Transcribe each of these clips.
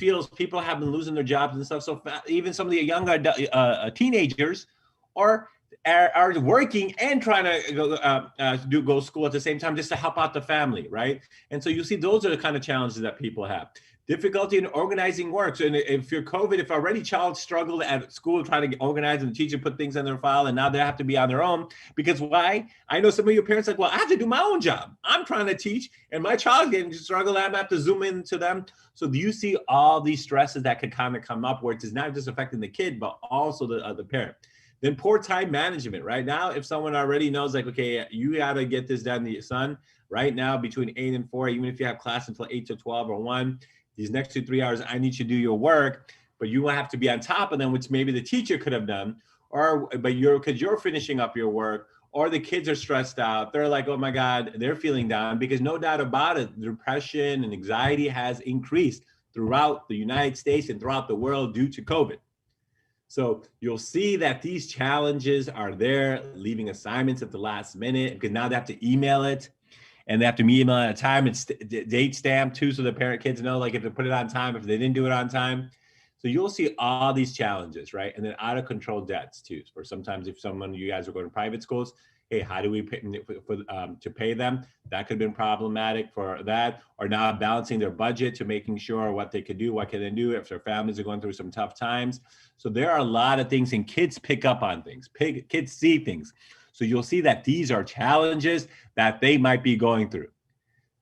feels people have been losing their jobs and stuff. So even some of the younger teenagers are working and trying to go to school at the same time just to help out the family, right? And so you see those are the kind of challenges that people have. Difficulty in organizing work. So if you're COVID, if already child struggled at school trying to get organized and the teacher put things on their file and now they have to be on their own, because why? I know some of your parents like, well, I have to do my own job. I'm trying to teach and my child's getting struggled. I have to zoom into them. So do you see all these stresses that could kind of come up where it's not just affecting the kid, but also the parent? Then poor time management. Right now, if someone already knows like, okay, you got to get this done to your son right now between 8 and 4, even if you have class until 8 to 12 or 1, these next 2-3 hours, I need you to do your work, but you will have to be on top of them, which maybe the teacher could have done, but because you're finishing up your work, or the kids are stressed out. They're like, oh my God, they're feeling down, because no doubt about it, depression and anxiety has increased throughout the United States and throughout the world due to COVID. So you'll see that these challenges are there, leaving assignments at the last minute, because now they have to email it. And they have to email at a time. It's date stamped too, so the parent kids know like if they put it on time, if they didn't do it on time. So you'll see all these challenges, right? And then out of control debts too. For sometimes if you guys are going to private schools, hey, how do we pay to pay them? That could have been problematic for that, or now balancing their budget to making sure what they could do, what can they do if their families are going through some tough times. So there are a lot of things, and kids pick up on things. Kids see things. So you'll see that these are challenges that they might be going through.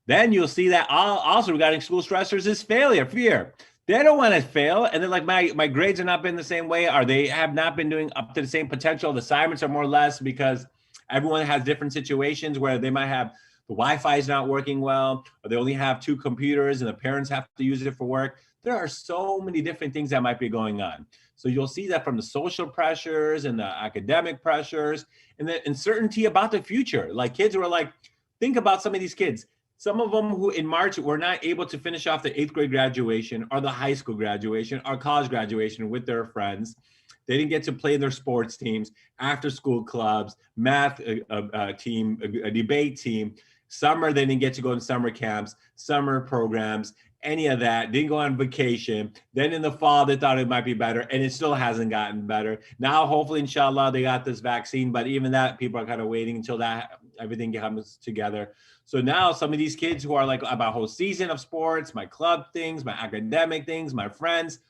Then you'll see that also regarding school stressors is failure, fear. They don't want to fail. And then like my grades have not been the same way, or they have not been doing up to the same potential. The assignments are more or less because everyone has different situations where they might have the Wi-Fi is not working well, or they only have 2 computers and the parents have to use it for work. There are so many different things that might be going on. So you'll see that from the social pressures and the academic pressures, and the uncertainty about the future. Like kids were like, think about some of these kids. Some of them who in March were not able to finish off the 8th grade graduation or the high school graduation or college graduation with their friends. They didn't get to play in their sports teams, after school clubs, math team, a debate team. Summer, they didn't get to go in summer camps, summer programs, any of that. Didn't go on vacation. Then in the fall, they thought it might be better, and it still hasn't gotten better. Now, hopefully, inshallah, they got this vaccine, but even that, people are kind of waiting until that everything comes together. So now some of these kids who are like about a whole season of sports, my club things, my academic things, my friends,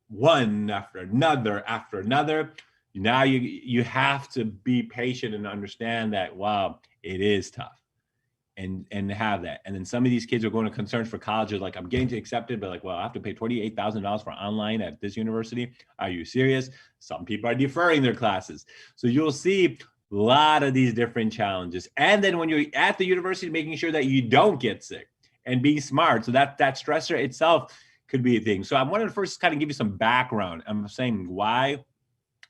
one after another. Now you have to be patient and understand that, wow, it is tough. And have that. And then some of these kids are going to concerns for college. Like, I'm getting to accepted, but like, well, I have to pay $28,000 for online at this university. Are you serious? Some people are deferring their classes. So you'll see a lot of these different challenges. And then when you're at the university, making sure that you don't get sick and being smart. So that stressor itself could be a thing. So I wanted to first kind of give you some background. I'm saying why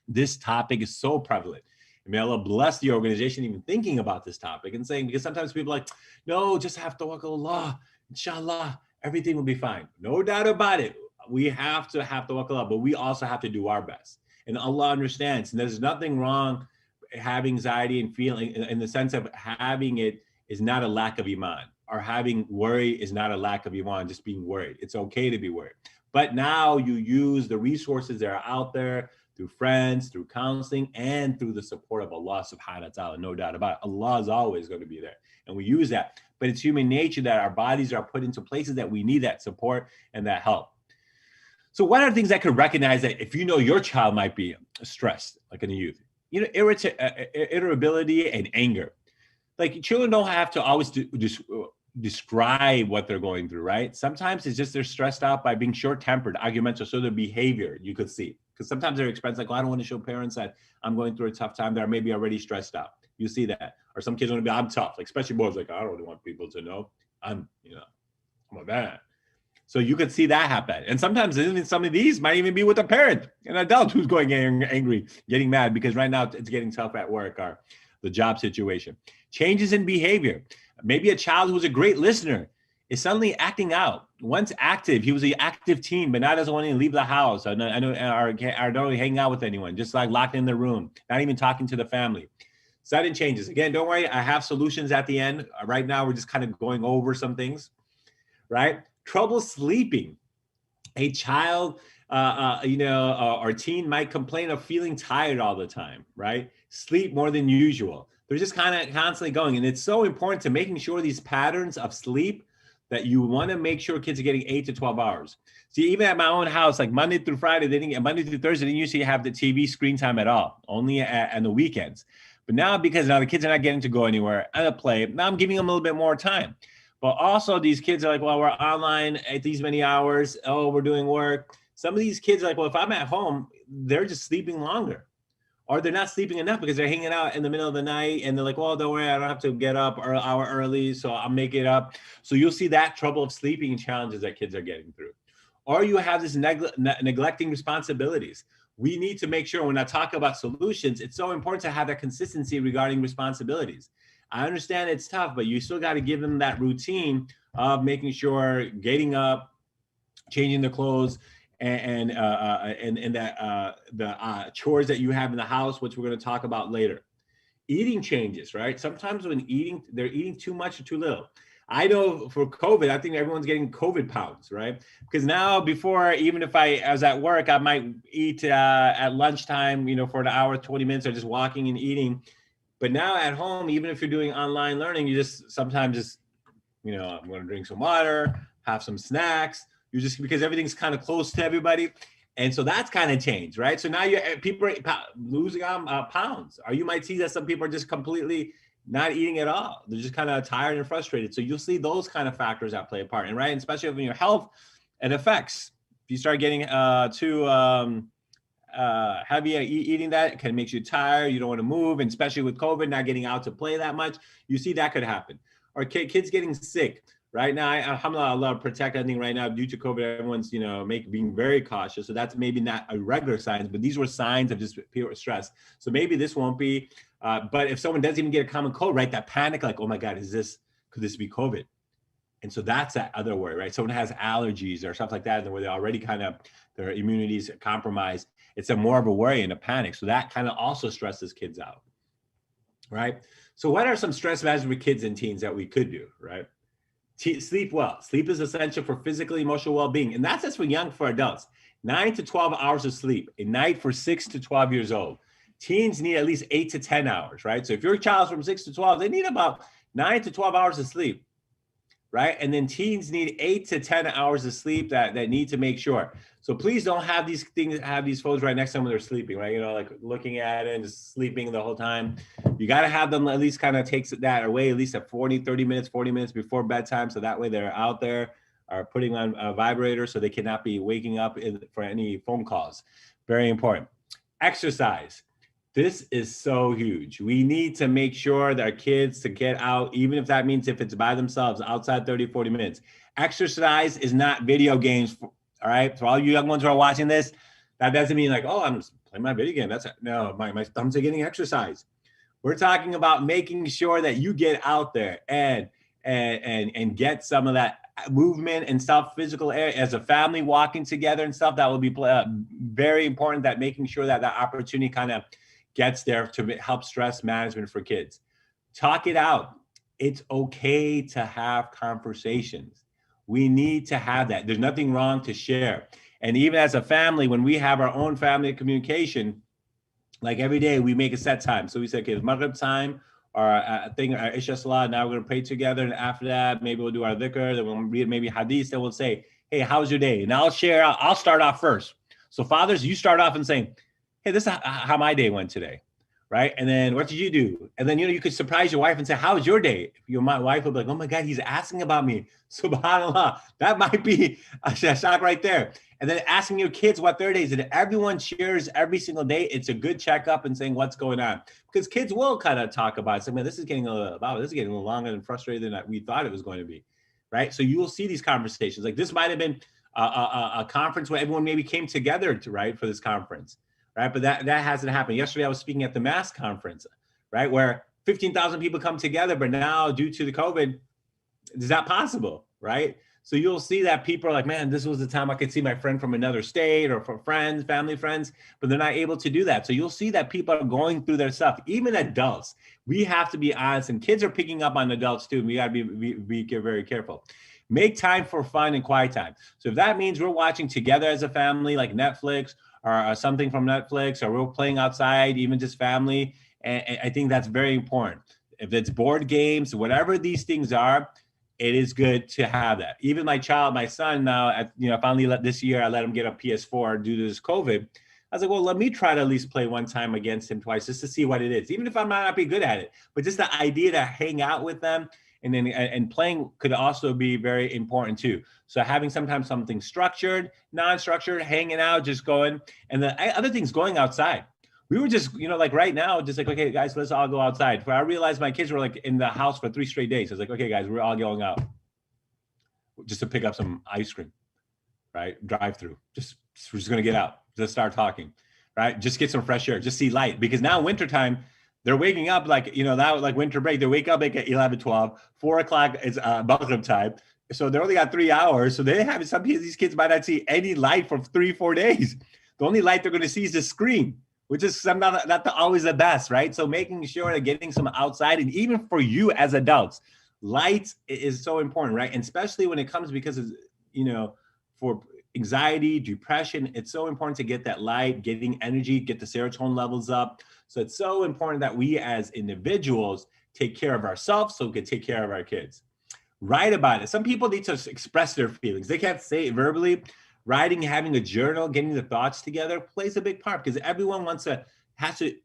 this topic is so prevalent. May Allah bless the organization even thinking about this topic and saying, because sometimes people are like, no, just have to walk Allah, inshallah, everything will be fine. No doubt about it. We have to walk Allah, but we also have to do our best. And Allah understands. And there's nothing wrong having anxiety and feeling in the sense of having it is not a lack of iman, or having worry is not a lack of iman, just being worried. It's okay to be worried. But now you use the resources that are out there through friends, through counseling, and through the support of Allah subhanahu wa ta'ala, no doubt about it. Allah is always going to be there. And we use that. But it's human nature that our bodies are put into places that we need that support and that help. So what are the things that could recognize that if you know your child might be stressed, like in the youth? You know, irritability and anger. Like children don't have to always describe what they're going through, right? Sometimes it's just they're stressed out by being short-tempered, argumentative, so their behavior you could see. Because sometimes they're expressing like, well, I don't want to show parents that I'm going through a tough time. They're maybe already stressed out. You see that. Or some kids want to be, I'm tough. Like especially boys, like, I don't really want people to know I'm a man. So you could see that happen. And sometimes even some of these might even be with a parent, an adult who's going angry, getting mad because right now it's getting tough at work or the job situation. Changes in behavior. Maybe a child who's a great listener is suddenly acting out. Once active, he was an active teen, but now doesn't want to leave the house. I know, or don't really hang out with anyone, just like locked in the room, not even talking to the family. Sudden changes. Again, don't worry, I have solutions at the end. Right now, we're just kind of going over some things, right? Trouble sleeping. A child, or teen might complain of feeling tired all the time, right? Sleep more than usual. They're just kind of constantly going. And it's so important to making sure these patterns of sleep that you want to make sure kids are getting 8 to 12 hours. See, even at my own house, like Monday through Friday, they didn't get Monday through Thursday, they didn't usually have the TV screen time at all, only on the weekends. But now, because now the kids are not getting to go anywhere and play, now I'm giving them a little bit more time. But also these kids are like, well, we're online at these many hours. Oh, we're doing work. Some of these kids are like, well, if I'm at home, they're just sleeping longer. Or they're not sleeping enough because they're hanging out in the middle of the night and they're like, well, don't worry, I don't have to get up or an hour early, so I'll make it up. So you'll see that trouble of sleeping challenges that kids are getting through. Or you have this neglecting responsibilities. We need to make sure when I talk about solutions, it's so important to have that consistency regarding responsibilities. I understand it's tough, but you still got to give them that routine of making sure getting up, changing their clothes, and that the chores that you have in the house, which we're going to talk about later. Eating changes, right? Sometimes when eating, they're eating too much or too little. I know for COVID, I think everyone's getting COVID pounds, right? Because now before, even if I was at work, I might eat at lunchtime, for an hour, 20 minutes, or just walking and eating. But now at home, even if you're doing online learning, you just sometimes just, I'm going to drink some water, have some snacks. You just, because everything's kind of close to everybody. And so that's kind of changed, right? So now people are losing pounds. Or you might see that some people are just completely not eating at all. They're just kind of tired and frustrated. So you'll see those kind of factors that play a part. And right, and especially when your health, it affects. If you start getting too heavy eating, that can make you tired. You don't want to move, and especially with COVID, not getting out to play that much, you see that could happen. Or kids getting sick. Right now, alhamdulillah, Allah protect everything right now due to COVID. Everyone's, being very cautious. So that's maybe not a regular signs, but these were signs of just pure stress. So maybe this won't be. But if someone doesn't even get a common cold, right, that panic, like, oh my God, could this be COVID? And so that's that other worry, right? Someone has allergies or stuff like that, and where they already kind of, their immunity is compromised. It's more of a worry and a panic. So that kind of also stresses kids out, right? So what are some stress management with kids and teens that we could do, right? Sleep well. Sleep is essential for physical, emotional well-being. And that's just for adults. 9 to 12 hours of sleep a night for 6 to 12 years old. Teens need at least 8 to 10 hours, right? So if your child's from 6 to 12, they need about 9 to 12 hours of sleep, right? And then teens need 8 to 10 hours of sleep that need to make sure. So please don't have these phones right next to them when they're sleeping, right? Like looking at it and just sleeping the whole time. You got to have them at least kind of takes that away at least at 40 minutes before bedtime. So that way they're out there or putting on a vibrator so they cannot be waking up for any phone calls. Very important. Exercise. This is so huge. We need to make sure that our kids to get out, even if that means if it's by themselves outside 30, 40 minutes. Exercise is not video games. All right. For all you young ones who are watching this, that doesn't mean like, oh, I'm just playing my video game. No, my thumbs are getting exercise. We're talking about making sure that you get out there and get some of that movement and stuff, physical area as a family walking together and stuff. That will be very important, that making sure that opportunity kind of gets there to help stress management for kids. Talk it out. It's okay to have conversations. We need to have that. There's nothing wrong to share. And even as a family, when we have our own family communication, like every day we make a set time. So we say, okay, it's Maghrib time, or I think our Isha Salah, now we're going to pray together. And after that, maybe we'll do our dhikr, then we'll read maybe hadith, then we'll say, hey, how's your day? And I'll start off first. So fathers, you start off and saying, hey, this is how my day went today, right? And then what did you do? And then, you could surprise your wife and say, how was your day? My wife will be like, oh my God, he's asking about me. SubhanAllah, that might be a shock right there. And then asking your kids what their days, and everyone shares every single day. It's a good checkup and saying what's going on, because kids will kind of talk about it. So, man, this is getting a little longer and frustrated than we thought it was going to be, right? So you will see these conversations. Like this might have been a conference where everyone maybe came together for this conference. Right, but that hasn't happened. Yesterday, I was speaking at the MAS conference, right, where 15,000 people come together, but now due to the COVID, is that possible, right? So you'll see that people are like, man, this was the time I could see my friend from another state or from friends, family friends, but they're not able to do that. So you'll see that people are going through their stuff, even adults. We have to be honest, and kids are picking up on adults too. And we got to be very careful. Make time for fun and quiet time. So if that means we're watching together as a family, like Netflix or something from Netflix, or we're playing outside, even just family, and I think that's very important. If it's board games, whatever these things are, it is good to have that. Even my child, my son now, finally this year, I let him get a PS4 due to this COVID. I was like, well, let me try to at least play one time against him twice just to see what it is, even if I might not be good at it. But just the idea to hang out with them and playing could also be very important too. So having sometimes something structured, non-structured, hanging out, just going. And the other things, going outside. We were just, like right now, just like, okay, guys, let's all go outside. I realized my kids were like in the house for 3 straight days. I was like, okay, guys, we're all going out just to pick up some ice cream, right? Drive through. We're just going to get out. Just start talking, right? Just get some fresh air, just see light. Because now wintertime, they're waking up now like winter break, they wake up like at 11, 12, 4 o'clock is Maghrib time. So they only got 3 hours. So they have, some of these kids might not see any light for 3-4 days. The only light they're going to see is the screen, which is not always the best, right? So making sure that getting some outside, and even for you as adults, light is so important, right? And especially when it comes, because of, for anxiety, depression, it's so important to get that light, getting energy, get the serotonin levels up. So it's so important that we as individuals take care of ourselves so we can take care of our kids. Write about it. Some people need to express their feelings. They can't say it verbally. Writing, having a journal, getting the thoughts together plays a big part, because everyone has to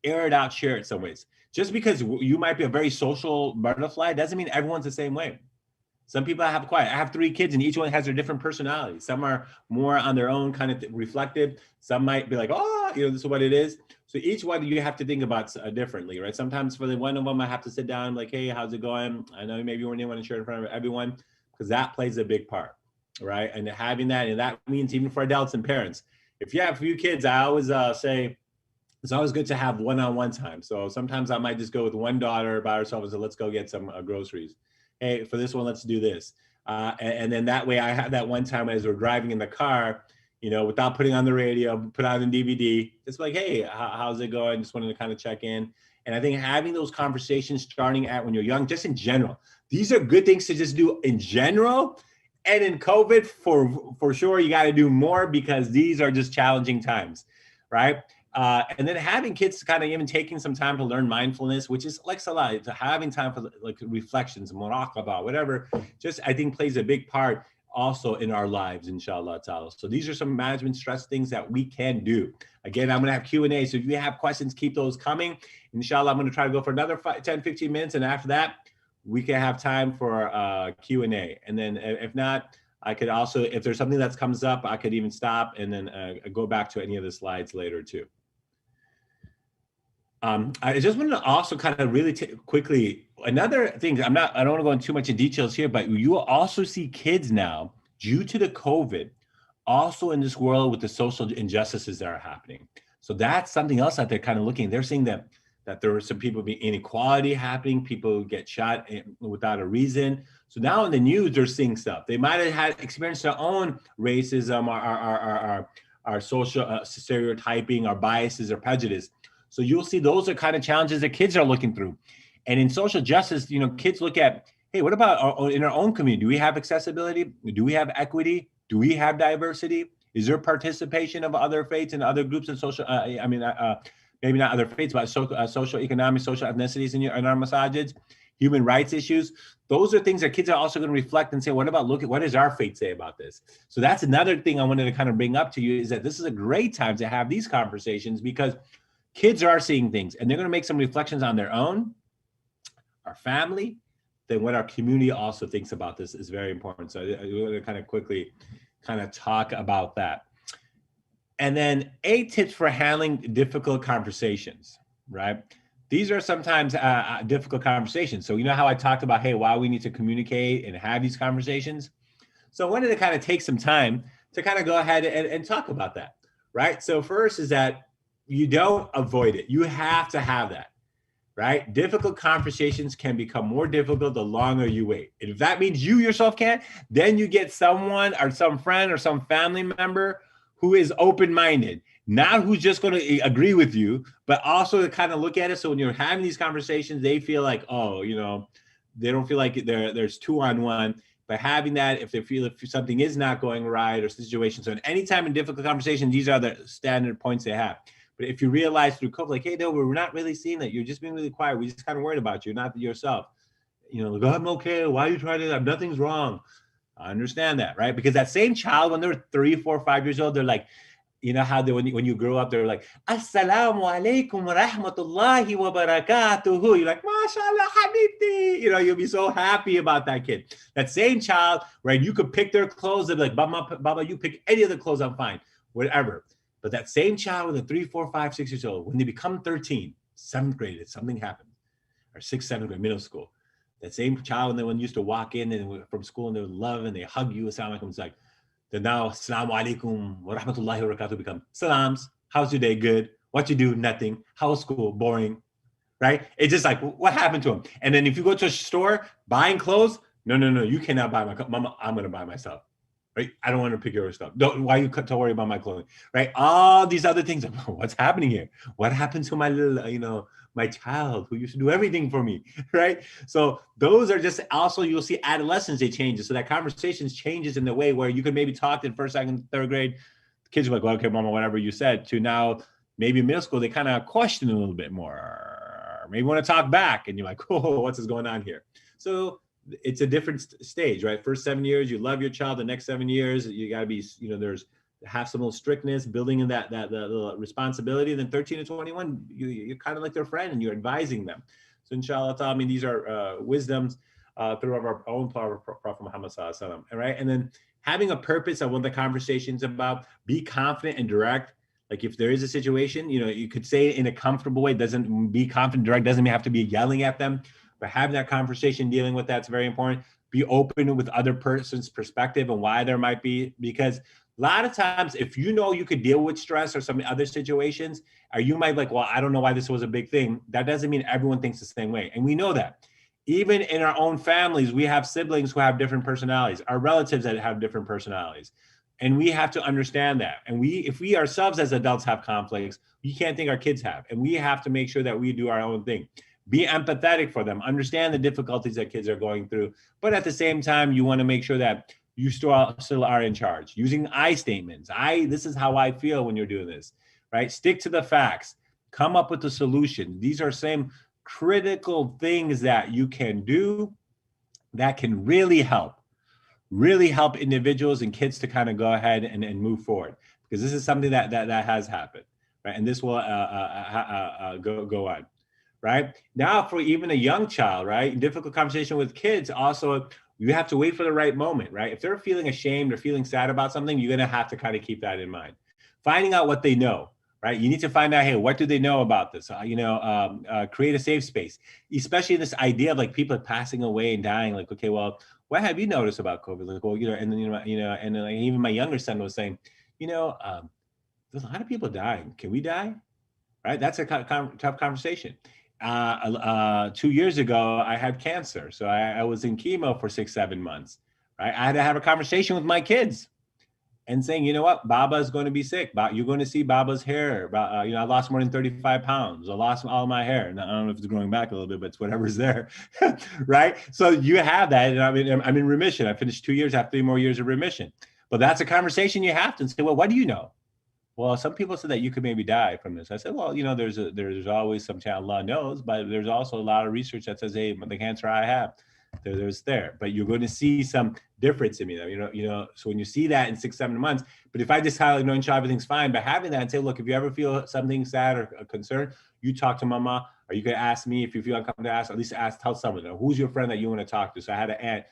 air it out, share it some ways. Just because you might be a very social butterfly doesn't mean everyone's the same way. Some people have quiet. I have 3 kids and each one has their different personalities. Some are more on their own, kind of reflective. Some might be like, oh, this is what it is. So each one you have to think about differently, right? Sometimes for the one of them, I have to sit down like, hey, how's it going? I know maybe you weren't want to share in front of everyone, because that plays a big part, right? And having that, and that means even for adults and parents. If you have a few kids, I always say, it's always good to have one-on-one time. So sometimes I might just go with one daughter by herself and say, let's go get some groceries. Hey, for this one, let's do this. And then that way I have that one time as we're driving in the car, without putting on the radio, put on the DVD, it's like, hey, how's it going? Just wanted to kind of check in. And I think having those conversations starting at when you're young, just in general, these are good things to just do in general. And in COVID, for sure, you got to do more, because these are just challenging times, right? And then having kids kind of even taking some time to learn mindfulness, which is like salah, to having time for like reflections, muraqabah, whatever, just I think plays a big part also in our lives, inshallah ta'ala. So these are some management stress things that we can do. Again, I'm going to have Q&A. So if you have questions, keep those coming. Inshallah, I'm going to try to go for another 10, 15 minutes. And after that, we can have time for Q&A. And then if not, I could also, if there's something that comes up, I could even stop and then go back to any of the slides later too. I just want to also kind of really quickly, another thing, I don't want to go into too much in details here, but you will also see kids now, due to the COVID, also in this world with the social injustices that are happening. So that's something else that they're kind of looking. They're seeing that there are some people being inequality happening, people get shot without a reason. So now in the news, they're seeing stuff. They might have had experienced their own racism, our social stereotyping, our biases, or prejudice. So you'll see those are kind of challenges that kids are looking through. And in social justice, kids look at, hey, what about in our own community? Do we have accessibility? Do we have equity? Do we have diversity? Is there participation of other faiths and other groups in social, maybe not other faiths, but social, economic, social ethnicities in our masajids, human rights issues? Those are things that kids are also going to reflect and say, what does our faith say about this? So that's another thing I wanted to kind of bring up to you, is that this is a great time to have these conversations, because kids are seeing things and they're going to make some reflections on their own, our family, then what our community also thinks about this is very important. So I want to kind of quickly kind of talk about that. And then 8 tips for handling difficult conversations, right? These are sometimes difficult conversations. So you know how I talked about, hey, why we need to communicate and have these conversations? So I wanted to kind of take some time to kind of go ahead and talk about that, right? So first is that you don't avoid it. You have to have that, right? Difficult conversations can become more difficult the longer you wait. And if that means you yourself can't, then you get someone or some friend or some family member who is open-minded, not who's just going to agree with you, but also to kind of look at it. So when you're having these conversations, they feel like, oh, they don't feel like there's 2-on-1. But having that, if they feel if something is not going right or situation. So anytime in difficult conversation, these are the standard points they have. But if you realize through COVID, like, hey, no, we're not really seeing that. You're just being really quiet. We just kind of worried about you, not yourself. You know, like, oh, I'm okay. Why are you trying to? Nothing's wrong. I understand that, right? Because that same child, when they're 3, 4, 5 years old, they're like, you know how they, when you grow up, they're like, Assalamu alaikum wa rahmatullahi wa barakatuhu. You're like, MashaAllah, Habibti. You know, you'll be so happy about that kid. That same child, right? You could pick their clothes. They're like, Baba, you pick any of the clothes, I'm fine, whatever. But that same child when they're 3, 4, 5, 6 years old, when they become 13, 7th grade, something happened, or 6th, 7th grade, middle school. That same child, and then when you used to walk in and from school and they would love and they hug you, assalamu alaikum, it's like, then now, assalamu alaikum wa rahmatullahi wa barakatuh become salams. How's your day? Good. What you do? Nothing. How's school? Boring. Right? It's just like, what happened to him? And then if you go to a store buying clothes, no, you cannot buy my clothes. Mama, I'm going to buy myself. Right? I don't want to pick your stuff. Why you to worry about my clothing? Right? All these other things. What's happening here? What happened to my little, my child who used to do everything for me, right? So those are just also, you'll see adolescence, they changes. So that conversations changes in the way where you could maybe talk in 1st, 2nd, 3rd grade. The kids are like, well, okay, mama, whatever you said, to now maybe middle school, they kind of question a little bit more, maybe want to talk back. And you're like, oh, what's going on here? So it's a different stage, right? First 7 years, you love your child. The next 7 years, you got to be, there's have some little strictness, building in that the responsibility. Then 13 to 21, you're kind of like their friend and you're advising them. So inshallah, I mean, these are wisdoms through our own Prophet Muhammad sallallahu alaihi wasallam, right? And then having a purpose of what the conversation's about, be confident and direct. Like if there is a situation, you could say it in a comfortable way. Doesn't be confident, direct, doesn't have to be yelling at them, but having that conversation, dealing with that's very important. Be open with other person's perspective and why there might be, because a lot of times, if you could deal with stress or some other situations, or you might like, well, I don't know why this was a big thing. That doesn't mean everyone thinks the same way. And we know that. Even in our own families, we have siblings who have different personalities, our relatives that have different personalities. And we have to understand that. And if we ourselves as adults have conflicts, we can't think our kids have. And we have to make sure that we do our own thing. Be empathetic for them, understand the difficulties that kids are going through. But at the same time, you want to make sure that you still are in charge. Using I statements. This is how I feel when you're doing this, right? Stick to the facts. Come up with a solution. These are same critical things that you can do that can really help individuals and kids to kind of go ahead and move forward, because this is something that has happened, right? And this will go on, right? Now for even a young child, right? Difficult conversation with kids also, you have to wait for the right moment, right? If they're feeling ashamed or feeling sad about something, you're going to have to kind of keep that in mind. Finding out what they know, right? You need to find out, hey, what do they know about this? Create a safe space, especially this idea of like people passing away and dying. Like, okay, well, what have you noticed about COVID? Like, well, and then, and then like even my younger son was saying, there's a lot of people dying. Can we die? Right? That's a tough conversation. 2 years ago, I had cancer. So I was in chemo for 6-7 months, right? I had to have a conversation with my kids and saying, you know what, Baba is going to be sick. You're going to see Baba's hair. I lost more than 35 pounds. I lost all my hair. And I don't know if it's growing back a little bit, but it's whatever's there, right? So you have that. And I'm in remission. I finished 2 years, I have 3 more years of remission. But that's a conversation you have to say, well, what do you know? Well, some people said that you could maybe die from this. I said, well, there's always some chance, Allah knows, but there's also a lot of research that says, hey, the cancer I have, there's there. But you're going to see some difference in me, So when you see that in 6-7 months, but if I just kind of inshallah, everything's fine, but having that and say, look, if you ever feel something sad or a concern, you talk to mama, or you can ask me if you feel uncomfortable to ask, at least tell someone, who's your friend that you want to talk to. So I had an aunt.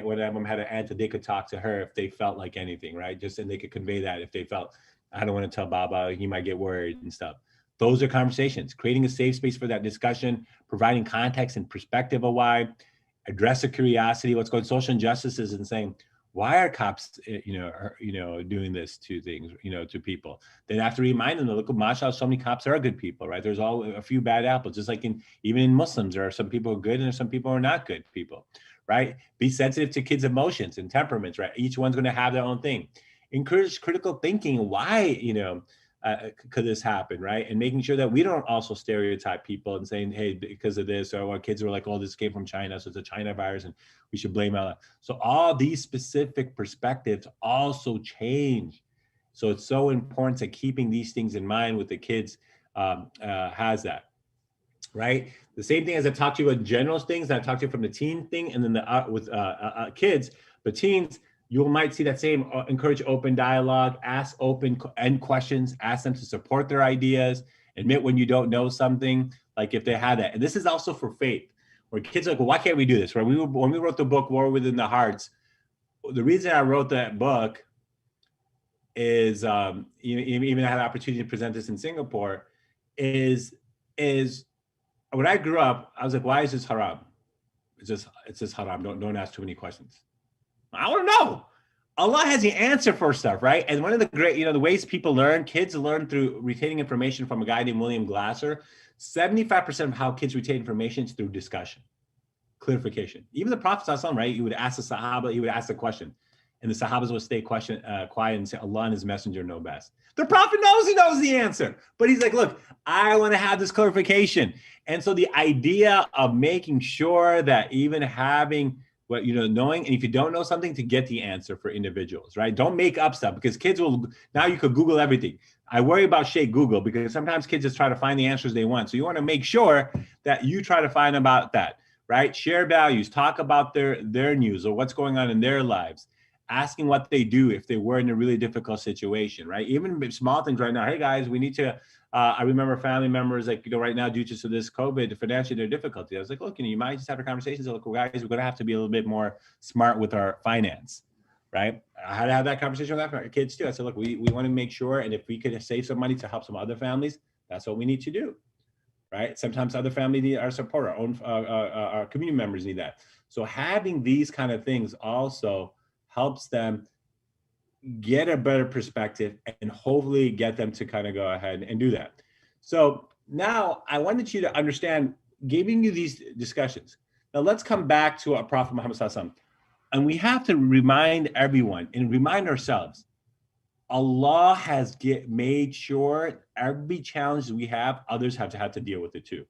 One of them had an aunt that they could talk to her if they felt like anything, right? And they could convey that if they felt, I don't want to tell Baba, he might get worried and stuff. Those are conversations, creating a safe space for that discussion, providing context and perspective of why, address the curiosity, what's going on, social injustices, and saying, why are cops, doing this to things, to people? Then have to remind them, look, mashallah, so many cops are good people, right? There's a few bad apples, just like even in Muslims, there are some people who are good and some people who are not good people, right? Be sensitive to kids' emotions and temperaments, right? Each one's going to have their own thing. Encourage critical thinking. Why, could this happen, right? And making sure that we don't also stereotype people and saying, hey, because of this, or our kids were like, oh, this came from China, so it's a China virus and we should blame it. So all these specific perspectives also change. So it's so important to keeping these things in mind with the kids has that, right? The same thing as I talked to you about general things, that I talked to you from the teen thing, and then the with kids, but teens, you might see that same encourage open dialogue, ask open end questions, ask them to support their ideas, admit when you don't know something, like if they had that. And this is also for faith, where kids are like, well, why can't we do this? Right? When we wrote the book War Within the Hearts, the reason I wrote that book is even I had the opportunity to present this in Singapore, is when I grew up, I was like, why is this haram? It's just haram. Don't ask too many questions. I want to know. Allah has the answer for stuff, right? And one of the great, the ways people learn, kids learn through retaining information from a guy named William Glasser. 75% of how kids retain information is through discussion, clarification. Even the Prophet, right? He would ask the Sahaba, he would ask the question, and the Sahabas would stay quiet and say, Allah and his messenger know best. The Prophet knows he knows the answer, but he's like, look, I want to have this clarification. And so the idea of making sure that even having what, knowing, and if you don't know something, to get the answer for individuals, right? Don't make up stuff, because kids will, now you could Google everything. I worry about Sheikh Google, because sometimes kids just try to find the answers they want. So you want to make sure that you try to find about that, right? Share values, talk about their news or what's going on in their lives. Asking what they do if they were in a really difficult situation, right? Even small things right now. Hey guys, we need to, I remember family members like, right now due to this COVID, financially their difficulty. I was like, look, you might just have a conversation. So look, guys, we're going to have to be a little bit more smart with our finance, right? I had to have that conversation with our kids too. I said, look, we want to make sure, and if we could save some money to help some other families, that's what we need to do, right? Sometimes other families need our support, our own, our community members need that. So having these kind of things also helps them get a better perspective and hopefully get them to kind of go ahead and do that. So now I wanted you to understand, giving you these discussions. Now let's come back to our Prophet Muhammad Sallallahu Alaihi Wasallam. And we have to remind everyone and remind ourselves, Allah has made sure every challenge we have, others have to deal with it too,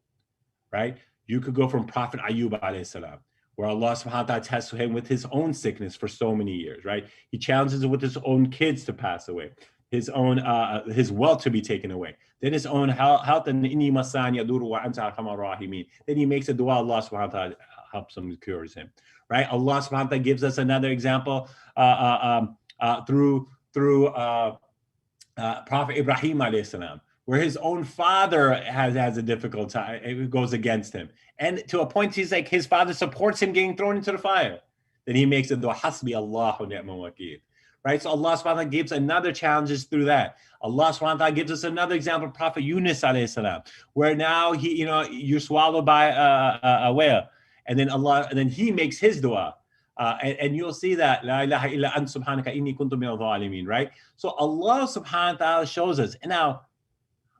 right? You could go from Prophet Ayyub alayhi salam, where Allah subhanahu wa ta'ala tests him with his own sickness for so many years, right? He challenges him with his own kids to pass away, his own his wealth to be taken away, then his own health, and inni masani yaduru wa anta arhamar rahimin. Then he makes a dua, Allah subhanahu wa ta'ala helps him, cures him, right? Allah subhanahu wa ta'ala gives us another example through Prophet Ibrahim alayhi salam, where his own father has a difficult time, it goes against him. And to a point, he's like, his father supports him getting thrown into the fire. Then he makes it, hasbi Allahu ni'mal wakeel, right? So Allah subhanahu wa ta'ala gives another challenges through that. Allah subhanahu wa ta'ala gives us another example, Prophet Yunus alayhi salam, where now you're swallowed by a whale. And then he makes his dua. And you'll see that, La ilaha illa ant subhanaka inni kuntu minal zalimin, right? So Allah subhanahu wa ta'ala shows us. And now,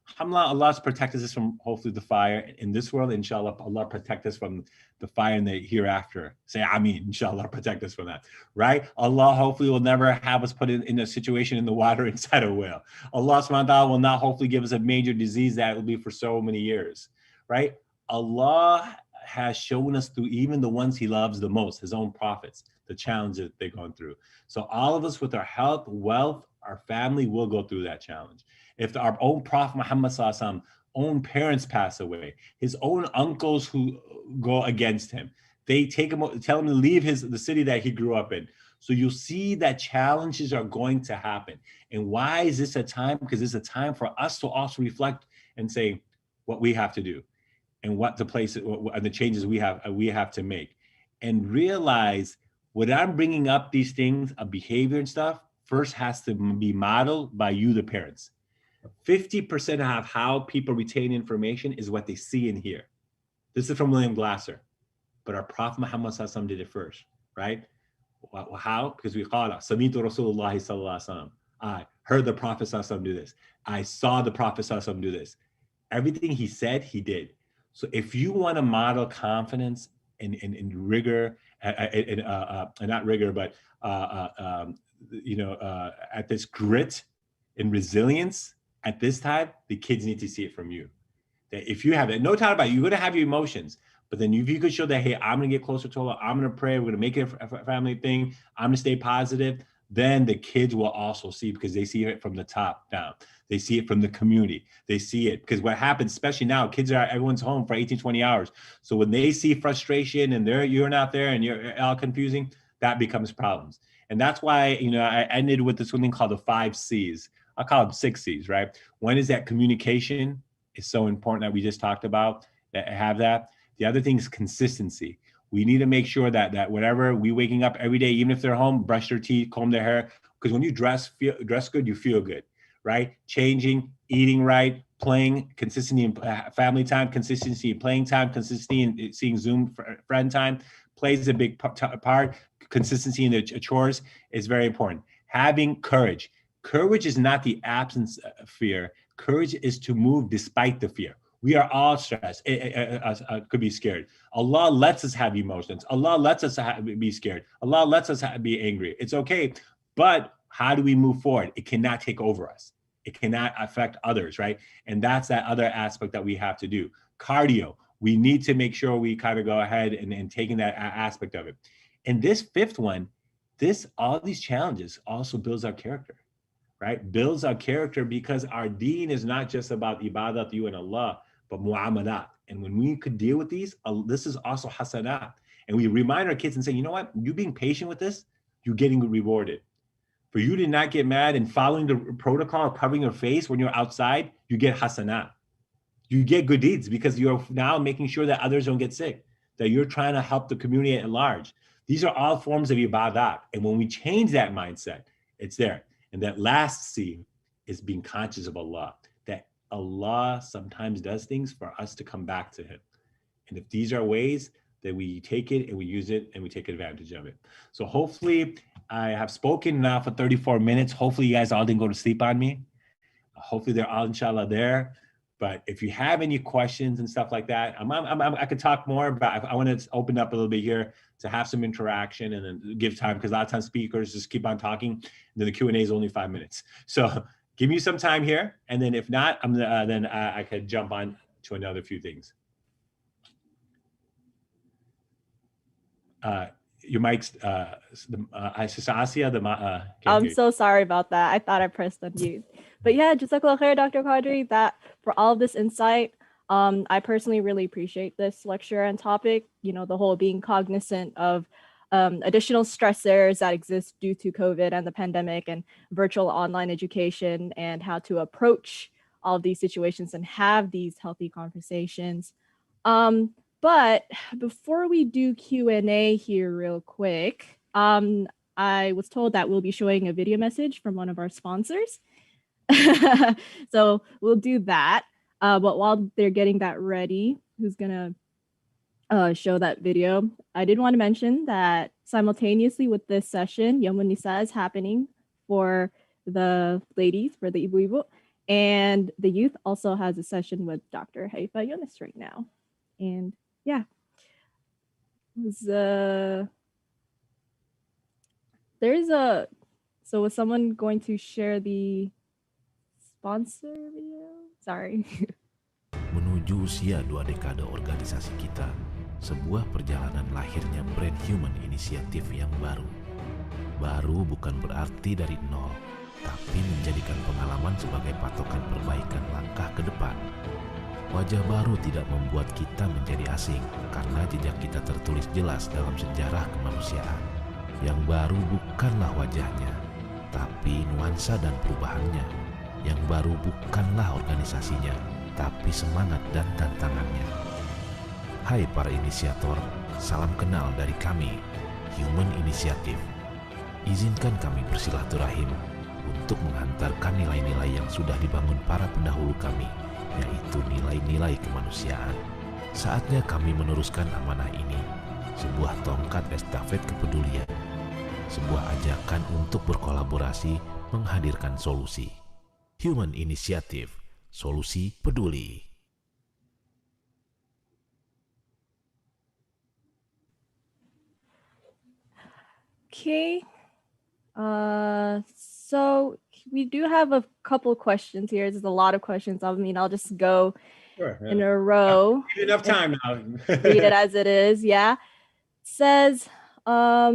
alhamdulillah, Allah's protected us from hopefully the fire in this world. Inshallah, Allah protect us from the fire in the hereafter. Say Ameen, inshallah, protect us from that, right? Allah hopefully will never have us put in a situation in the water inside a whale. Allah subhanahu wa ta'ala will not hopefully give us a major disease that will be for so many years, right? Allah has shown us through even the ones he loves the most, his own prophets, the challenges they're going through. So all of us with our health, wealth, our family will go through that challenge. If our own Prophet Muhammad Sallallahu Alaihi Wasallam, own parents pass away, his own uncles who go against him, they take him, tell him to leave the city that he grew up in. So you'll see that challenges are going to happen. And why is this a time? Because it's a time for us to also reflect and say what we have to do and what the place and the changes we have to make, and realize when I'm bringing up these things of behavior and stuff, first has to be modeled by you, the parents. 50% of how people retain information is what they see and hear. This is from William Glasser, but our Prophet Muhammad Sallallahu Alaihi Wasallam did it first, right? How? Because we call it Samitu Rasulullah Sallallahu Alaihi Wasallam. I heard the Prophet Sallallahu Alaihi Wasallam do this. I saw the Prophet Sallallahu Alaihi Wasallam do this. Everything he said, he did. So if you want to model confidence and rigor, and not rigor, but at this grit and resilience, At this time, the kids need to see it from you. That if you have it, no doubt about it, you're going to have your emotions. But then if you could show that, hey, I'm going to get closer to Allah, I'm going to pray, we're going to make it a family thing, I'm going to stay positive, then the kids will also see, because they see it from the top down. They see it from the community. They see it because what happens, especially now, everyone's home for 18, 20 hours. So when they see frustration and you're not there and you're all confusing, that becomes problems. And that's why, I ended with this thing called the 5 C's. I'll call them 6 C's, right? One is that communication is so important that we just talked about, that have that. The other thing is consistency. We need to make sure that whatever we waking up every day, even if they're home, brush their teeth, comb their hair, because when you dress good, you feel good, right? Changing, eating right, playing, consistency in family time, consistency in playing time, consistency in seeing Zoom friend time plays a big part. Consistency in the chores is very important. Having courage. Courage is not the absence of fear. Courage is to move despite the fear. We are all stressed, could be scared. Allah lets us have emotions. Allah lets us be scared. Allah lets us be angry. It's okay. But how do we move forward? It cannot take over us. It cannot affect others, right? And that's that other aspect that we have to do. Cardio. We need to make sure we kind of go ahead and taking that aspect of it. And this 5th one, all these challenges also builds our character, right? Builds our character, because our deen is not just about ibadat, you and Allah, but mu'amalat. And when we could deal with these, this is also hasanat. And we remind our kids and say, you know what? You being patient with this, you're getting rewarded. For you to not get mad and following the protocol of covering your face when you're outside, you get hasanat. You get good deeds, because you're now making sure that others don't get sick, that you're trying to help the community at large. These are all forms of ibadat. And when we change that mindset, it's there. And that last C is being conscious of Allah, that Allah sometimes does things for us to come back to him. And if these are ways that we take it and we use it and we take advantage of it. So hopefully I have spoken now for 34 minutes. Hopefully you guys all didn't go to sleep on me. Hopefully they're all inshallah there. But if you have any questions and stuff like that, I could talk more, but I want to open up a little bit here to have some interaction and then give time, because a lot of times speakers just keep on talking, and then the Q&A is only 5 minutes. So give me some time here, and then if not, then I could jump on to another few things. Your mic's, Sister Asia, I'm so sorry about that. I thought I pressed unmute. But yeah, Jazakallah khair, Dr. Quadri, for all of this insight. I personally really appreciate this lecture and topic, the whole being cognizant of additional stressors that exist due to COVID and the pandemic and virtual online education, and how to approach all of these situations and have these healthy conversations. But before we do Q&A here real quick, I was told that we'll be showing a video message from one of our sponsors. So we'll do that. But while they're getting that ready, who's gonna show that video, I did want to mention that simultaneously with this session, Yamun Nisa is happening for the ladies, for the Ibu Ibu, and the youth also has a session with Dr. Haifa Yunus right now. And yeah, so was someone going to share the sponsor video? Sorry. Menuju usia 2 dekade organisasi kita, sebuah perjalanan lahirnya brand Human Initiative yang baru. Baru bukan berarti dari nol, tapi menjadikan pengalaman sebagai patokan perbaikan langkah ke depan. Wajah baru tidak membuat kita menjadi asing, karena jejak kita tertulis jelas dalam sejarah kemanusiaan. Yang baru bukanlah wajahnya, tapi nuansa dan perubahannya. Yang baru bukanlah organisasinya, tapi semangat dan tantangannya. Hai para inisiator, salam kenal dari kami, Human Initiative. Izinkan kami bersilaturahim untuk menghantarkan nilai-nilai yang sudah dibangun para pendahulu kami, yaitu nilai-nilai kemanusiaan. Saatnya kami meneruskan amanah ini, sebuah tongkat estafet kepedulian, sebuah ajakan untuk berkolaborasi menghadirkan solusi. Human Initiative, solusi peduli. Okay. So we do have a couple questions here. There's a lot of questions. I mean, I'll just go Sure, yeah. in a row. Enough time now. Read it as it is. Yeah. Says, how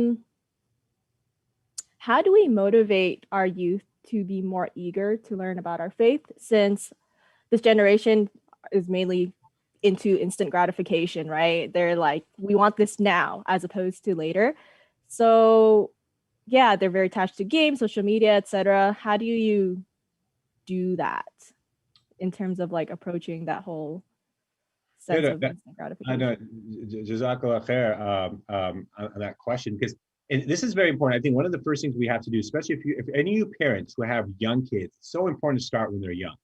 do we motivate our youth to be more eager to learn about our faith, since this generation is mainly into instant gratification, right? They're like, we want this now as opposed to later. So yeah, they're very attached to games, social media, etc. How do you do that in terms of like approaching that whole sense of instant gratification? I know, Jazakallah khair on that question, because this is very important. I think one of the first things we have to do, especially if any of you parents who have young kids, it's so important to start when they're young,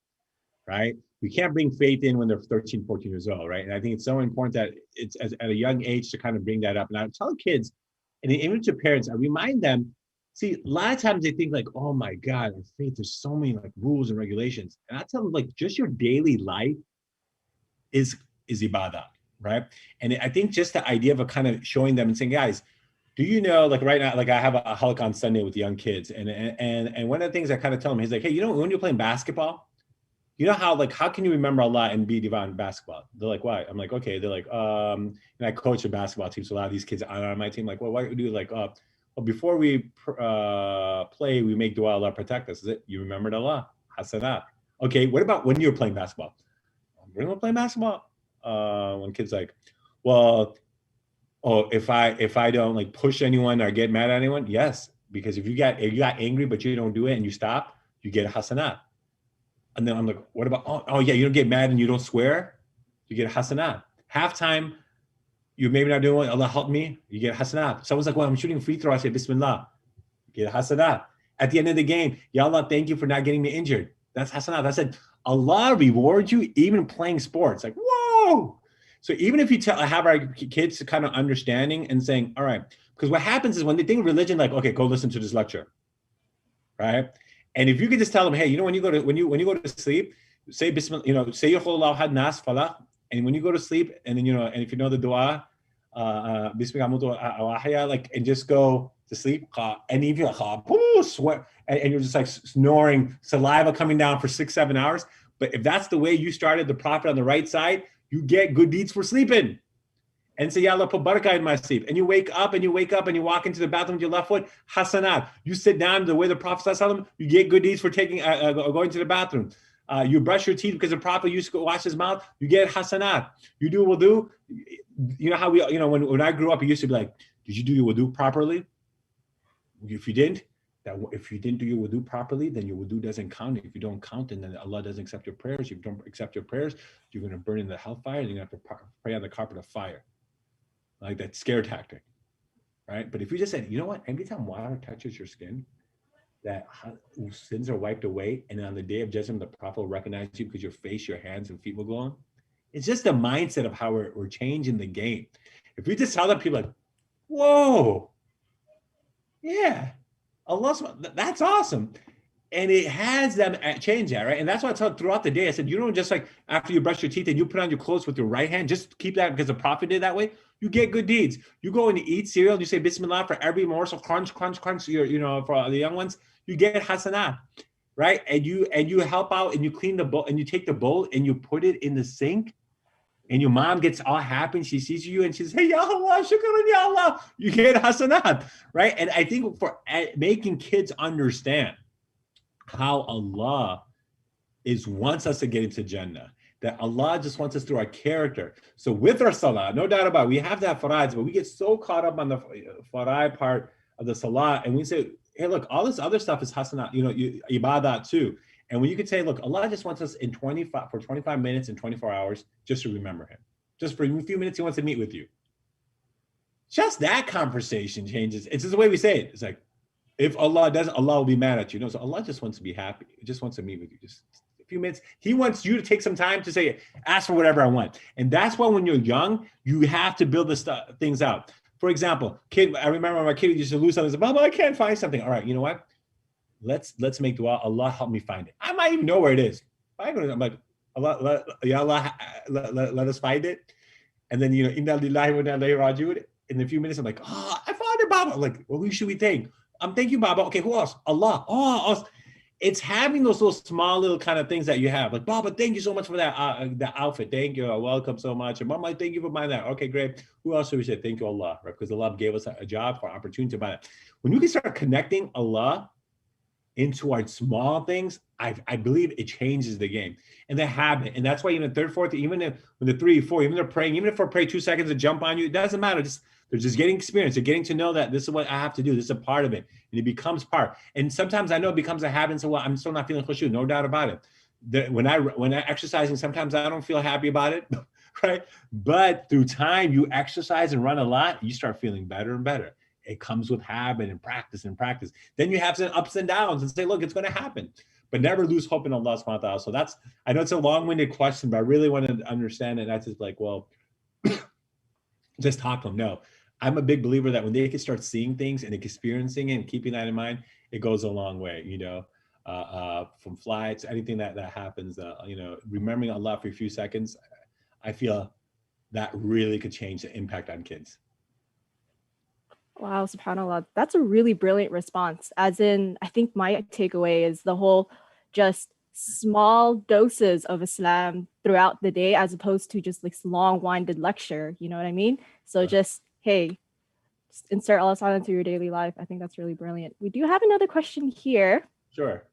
right? We can't bring faith in when they're 13, 14 years old, right? And I think it's so important that it's at a young age to kind of bring that up. And I tell kids, and even to parents, I remind them, see, a lot of times they think like, oh my God, our faith, there's so many like rules and regulations. And I tell them like, just your daily life is ibadah, right? And I think just the idea of a kind of showing them and saying, guys, do you know, like right now, like I have a halaq on Sunday with young kids. And one of the things I kind of tell them, he's like, hey, you know, when you're playing basketball, you know how, like, how can you remember Allah and be divan in basketball? They're like, why? I'm like, okay. They're like, and I coach a basketball team. So a lot of these kids are on my team, like, well, why do you do like, well, before we play, we make dua, Allah protect us. Is it? You remembered Allah, hasanat. Okay, what about when you're playing basketball? When we're playing basketball, when kids like, well, oh, if I don't like push anyone or get mad at anyone, yes, because if you got angry but you don't do it and you stop, you get a hasanat. And then I'm like, what about, oh yeah, you don't get mad and you don't swear, you get a hasanat. Halftime, you're maybe not doing well, Allah help me, you get a hasanat. Someone's like, well, I'm shooting a free throw, I say Bismillah, you get a hasanat. At the end of the game, Ya Allah, thank you for not getting me injured. That's hasanat. I said, Allah rewards you even playing sports. Like, whoa. So even if you have our kids to kind of understanding and saying, all right, because what happens is when they think of religion, like, okay, go listen to this lecture, right? And if you could just tell them, hey, you know, when you go to sleep, say Bismillah, you know, say Yahullah had nas falah, and when you go to sleep, and then, you know, and if you know the dua, Bismillah, like, and just go to sleep, and if you sweat, and you're just like snoring, saliva coming down for 6-7 hours. But if that's the way you started the Prophet on the right side, you get good deeds for sleeping. And say, Ya Allah, put barakah in my sleep. And you wake up and you walk into the bathroom with your left foot, hasanat. You sit down the way the Prophet ﷺ, you get good deeds for taking going to the bathroom. You brush your teeth because the Prophet used to wash his mouth, you get hasanat. You do wudu. You know how we, you know, when I grew up, it used to be like, did you do your wudu properly? If you didn't do your wudu properly, then your wudu doesn't count. If you don't count, then Allah doesn't accept your prayers. If you don't accept your prayers, you're going to burn in the hellfire, and you're going to have to pray on the carpet of fire. Like that scare tactic, right? But if you just said, you know what, every time water touches your skin, that sins are wiped away, and on the day of judgment, the Prophet will recognize you because your face, your hands, and feet will go on. It's just the mindset of how we're changing the game. If we just tell them, people like, whoa, yeah, Allah, that's awesome. And it has them change that, right? And that's why I tell throughout the day, I said, you don't just like after you brush your teeth and you put on your clothes with your right hand, just keep that because the Prophet did that way. You get good deeds. You go and eat cereal, you say Bismillah for every morsel, crunch, crunch, crunch, you know, for the young ones, you get hasanah, right? And you help out and you clean the bowl and you take the bowl and you put it in the sink and your mom gets all happy and she sees you and she says, hey, Ya Allah, shukran, Ya Allah, you get hasanah, right? And I think for making kids understand how Allah wants us to get into Jannah, that Allah just wants us through our character. So with our salah, no doubt about it, we have that faraids, but we get so caught up on the faraid part of the salah, and we say, hey, look, all this other stuff is hasanat, you know, ibadat too. And when you could say, look, Allah just wants us for 25 minutes and 24 hours just to remember him. Just for a few minutes, he wants to meet with you. Just that conversation changes. It's just the way we say it. It's like, if Allah doesn't, Allah will be mad at you. No, so Allah just wants to be happy. He just wants to meet with you. Just a few minutes. He wants you to take some time to say, ask for whatever I want. And that's why when you're young, you have to build things out. For example, I remember my kid used to lose something. Baba, I can't find something. All right, you know what? Let's make dua. Allah help me find it. I might even know where it is. I'm like, Allah, Ya Allah, let us find it. And then, you know, inna lillahi wa inna ilayhi raji'un. In a few minutes, I'm like, I found it, Baba. I'm like, well, who should we thank? Thank you, Baba. Okay, who else? Allah. Oh, us. it's having those little small little kind of things that you have, like, Baba, thank you so much for that outfit. Thank you. Welcome so much. And Mama, thank you for buying that. Okay, great. Who else should we say? Thank you, Allah, right? Because Allah gave us a job for opportunity to buy it. When you can start connecting Allah into our small things, I believe it changes the game and the habit. And that's why even third, fourth, even if when the 3, 4, even they're praying, even if I pray 2 seconds to jump on you, it doesn't matter. They're just getting experience. They're getting to know that this is what I have to do. This is a part of it. And it becomes part. And sometimes I know it becomes a habit. And so, well, I'm still not feeling khushu, no doubt about it. When I exercising, sometimes I don't feel happy about it, right? But through time, you exercise and run a lot, you start feeling better and better. It comes with habit and practice and practice. Then you have some ups and downs and say, look, it's going to happen. But never lose hope in Allah subhanahu wa ta'ala. So I know it's a long-winded question, but I really want to understand it. That's just like, well, just talk to them. No, I'm a big believer that when they can start seeing things and experiencing it and keeping that in mind, it goes a long way, from flights, anything that happens, remembering Allah for a few seconds, I feel that really could change the impact on kids. Wow, subhanAllah. That's a really brilliant response. As in, I think my takeaway is the whole just small doses of Islam throughout the day, as opposed to just like long-winded lecture. You know what I mean? So just, hey, just insert Allah Ta'ala into your daily life. I think that's really brilliant. We do have another question here. Sure.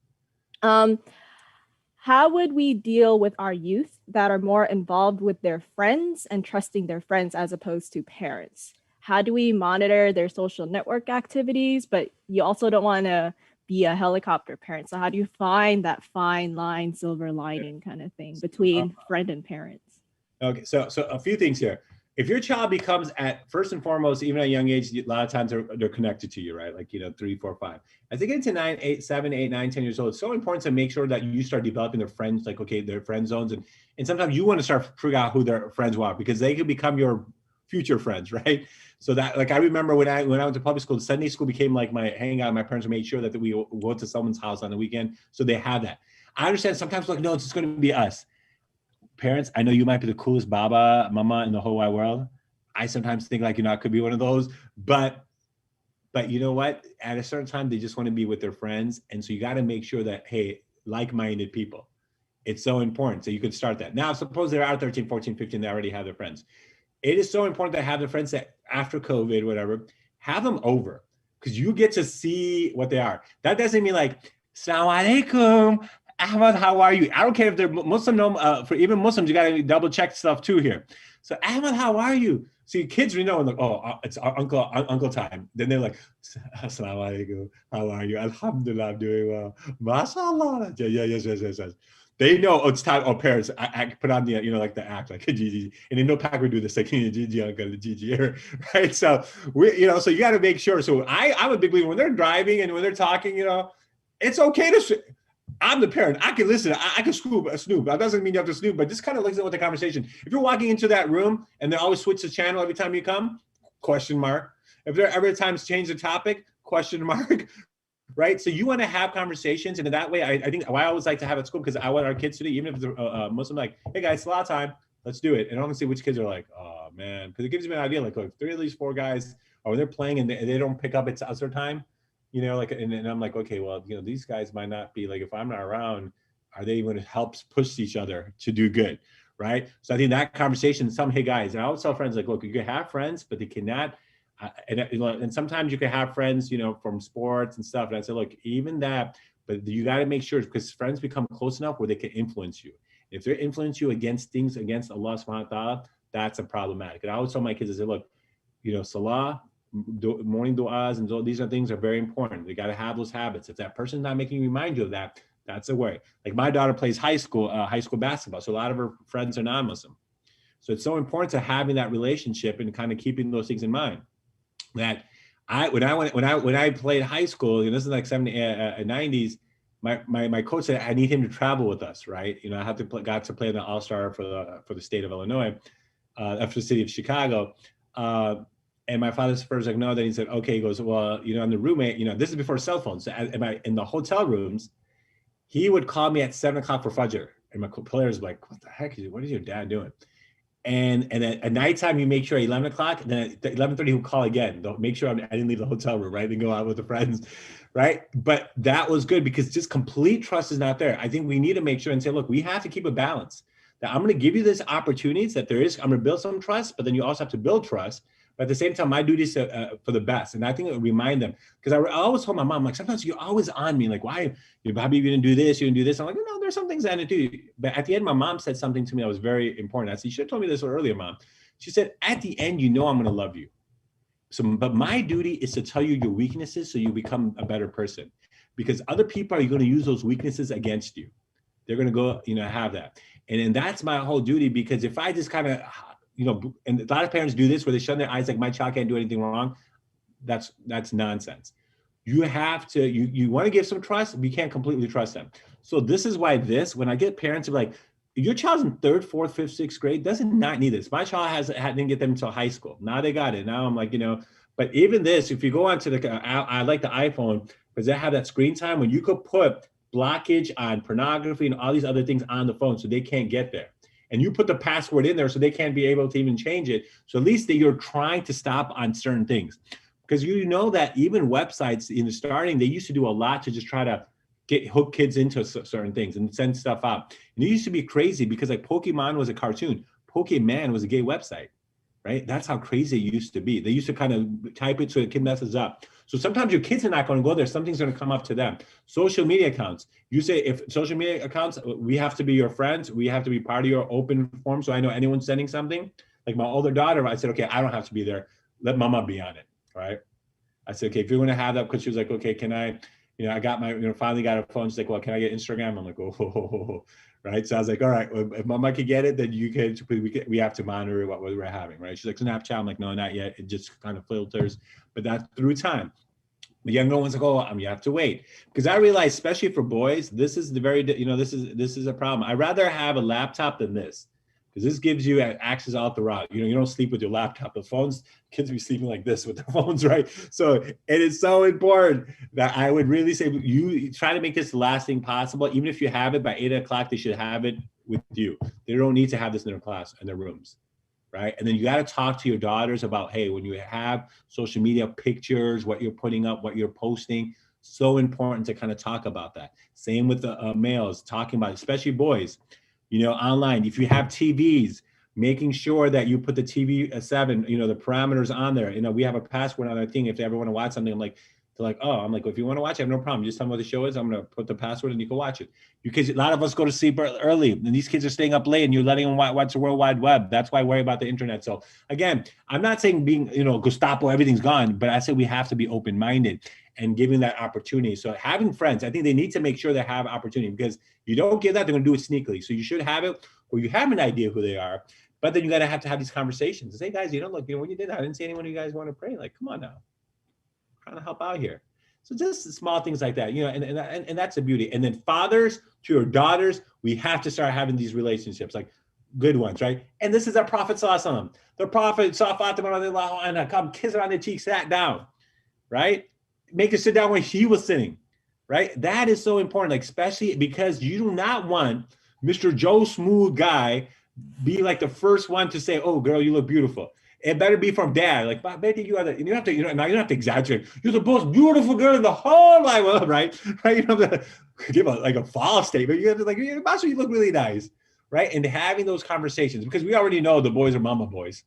How would we deal with our youth that are more involved with their friends and trusting their friends as opposed to parents? How do we monitor their social network activities? But you also don't want to be a helicopter parent. So how do you find that fine line, silver lining kind of thing between friend and parents? Okay, so a few things here. If your child becomes first and foremost, even at a young age, a lot of times they're connected to you, right? Like, 3, 4, 5. As they get to 7, 8, 9, 10 years old, it's so important to make sure that you start developing their friends, like, okay, their friend zones. And sometimes you want to start figuring out who their friends are because they can become your future friends, right? So that, like, I remember when I went to public school, Sunday school became like my hangout. My parents made sure that we go to someone's house on the weekend. So they have that. I understand sometimes, like, no, it's just going to be us. Parents, I know you might be the coolest baba, mama in the whole wide world. I sometimes think, like, I could be one of those, but you know what? At a certain time, they just want to be with their friends. And so you got to make sure that, hey, like-minded people, it's so important. So you could start that. Now, suppose they're out 13, 14, 15, they already have their friends. It is so important to have the friends that after COVID, whatever, have them over because you get to see what they are. That doesn't mean like, Assalamu alaikum, Ahmad, how are you? I don't care if they're Muslim, for even Muslims, you got to double check stuff too here. So Ahmad, how are you? See, kids, like, oh, it's our uncle time. Then they're like, Assalamu alaikum, how are you? Alhamdulillah, I'm doing well. MashaAllah. Yeah, yes. They know, it's time. Oh, parents, I put on the, like the act, like Gigi, and they know Pac would do this, like Gigi, uncle, Gigi, right? So so you got to make sure. So I'm a big believer when they're driving and when they're talking, it's okay to. I'm the parent. I can listen. I can snoop. That doesn't mean you have to snoop, but just kind of listen with the conversation. If you're walking into that room and they always switch the channel every time you come, question mark. If they're every time change the topic, question mark. Right. So you want to have conversations. And in that way, I think why I always like to have at school, because I want our kids to do, even if it's Muslim, like, hey guys, salat time, let's do it. And I want to see which kids are like, oh man, because it gives me an idea, like, look, 3 of these 4 guys, or they're playing and they don't pick up it's their time, like, and I'm like, okay, well, these guys might not be like, if I'm not around, are they even help push each other to do good? Right. So I think that conversation, hey guys, and I always tell friends, like, look, you can have friends, but they cannot. And sometimes you can have friends, from sports and stuff. And I said, look, even that, but you got to make sure, because friends become close enough where they can influence you. If they influence you against things against Allah subhanahu wa ta'ala, that's a problematic. And I always tell my kids, I said, look, salah, morning du'as, and these things are very important. They got to have those habits. If that person's not making you remind you of that, that's the way. Like my daughter plays high school basketball. So a lot of her friends are non-Muslim. So it's so important to having that relationship and kind of keeping those things in mind. That when I played high school, this is like 70s, 90s, my coach said I need him to travel with us, right? I got to play in the All-Star for the state of Illinois, for the city of Chicago, and my father's first like no. Then he said, okay. He goes, well, I'm the roommate. This is before cell phones. So in the hotel rooms, he would call me at 7 o'clock for Fajr, and my players were like, what the heck? What is your dad doing? And at nighttime, you make sure at 11 o'clock, then at 11:30, he'll call again. Don't make sure I didn't leave the hotel room, right? And go out with the friends, right? But that was good because just complete trust is not there. I think we need to make sure and say, look, we have to keep a balance. That I'm going to give you this opportunities that there is, I'm going to build some trust, but then you also have to build trust. But at the same time, my duty is for the best. And I think it would remind them, because I always told my mom, like, sometimes you're always on me, like, why, Bobby, you didn't do this, you didn't do this. I'm like, no, there's some things I didn't do. But at the end, my mom said something to me that was very important. I said, you should have told me this earlier, Mom. She said, at the end, I'm going to love you. So, but my duty is to tell you your weaknesses so you become a better person. Because other people are going to use those weaknesses against you. They're going to go, have that. And that's my whole duty, because if I just kind of, and a lot of parents do this where they shut their eyes like my child can't do anything wrong. That's nonsense. You have to, you want to give some trust, but you can't completely trust them. So this is why when I get parents who are like, your child's in 3rd, 4th, 5th, 6th grade, doesn't not need this. My child didn't get them until high school. Now they got it. Now I'm like, but even this, if you go onto I like the iPhone because they have that screen time when you could put blockage on pornography and all these other things on the phone so they can't get there. And you put the password in there so they can't be able to even change it. So at least that you're trying to stop on certain things. Because that even websites in the starting, they used to do a lot to just try to hook kids into certain things and send stuff out. And it used to be crazy because like Pokemon was a cartoon. Pokemon was a gay website, right? That's how crazy it used to be. They used to kind of type it so the kid messes up. So sometimes your kids are not going to go there. Something's going to come up to them. Social media accounts. You say if social media accounts, we have to be your friends. We have to be part of your open form. So I know anyone's sending something. Like my older daughter, I said, okay, I don't have to be there. Let mama be on it, right? I said, okay, if you're going to have that, because she was like, okay, can I, I got my, finally got a phone. She's like, well, can I get Instagram? I'm like, oh, right. So I was like, all right, well, if mama can get it, then you can, we have to monitor what we're having, right? She's like, Snapchat. I'm like, no, not yet. It just kind of filters, but that's through time. The younger ones like, oh, you have to wait. Because I realize, especially for boys, this is this is a problem. I'd rather have a laptop than this. Because this gives you access all throughout. You don't sleep with your laptop. The phones, kids be sleeping like this with their phones, right? So it is so important that I would really say you try to make this the last thing possible. Even if you have it by 8 o'clock, they should have it with you. They don't need to have this in their class, in their rooms, right? And then you got to talk to your daughters about, hey, when you have social media pictures, what you're putting up, what you're posting, so important to kind of talk about that. Same with the males, talking about, especially boys. Online, if you have TVs, making sure that you put the TV 7, the parameters on there. We have a password on our thing. If they ever want to watch something, I'm like, if you want to watch it, I have no problem. Just tell me what the show is. I'm going to put the password and you can watch it. Because a lot of us go to sleep early and these kids are staying up late and you're letting them watch the World Wide Web. That's why I worry about the internet. So again, I'm not saying being, Gestapo, everything's gone, but I say we have to be open-minded and giving that opportunity. So having friends, I think they need to make sure they have opportunity, because you don't give that, they're going to do it sneakily. So you should have it, or you have an idea who they are, but then you got to have these conversations and say, guys, when you did that, I didn't see anyone of you guys want to pray. Like, come on now, I'm trying to help out here. So just small things like that, and that's the beauty. And then fathers to your daughters, we have to start having these relationships, like good ones, right? And this is our Prophet Sallallahu Alaihi Wasallam. The Prophet saw Fatima radiallahu anha come kiss her on the cheek, sat down, right? Make her sit down when she was sitting, right? That is so important, like especially because you do not want Mr. Joe Smooth guy be like the first one to say, "Oh, girl, you look beautiful." It better be from dad. Like, baby, you are the, and you have to, now you don't have to exaggerate. You're the most beautiful girl in the whole wide world, right? Right? You don't have to give a false statement. You have to Master, you look really nice, right? And having those conversations, because we already know the boys are mama boys,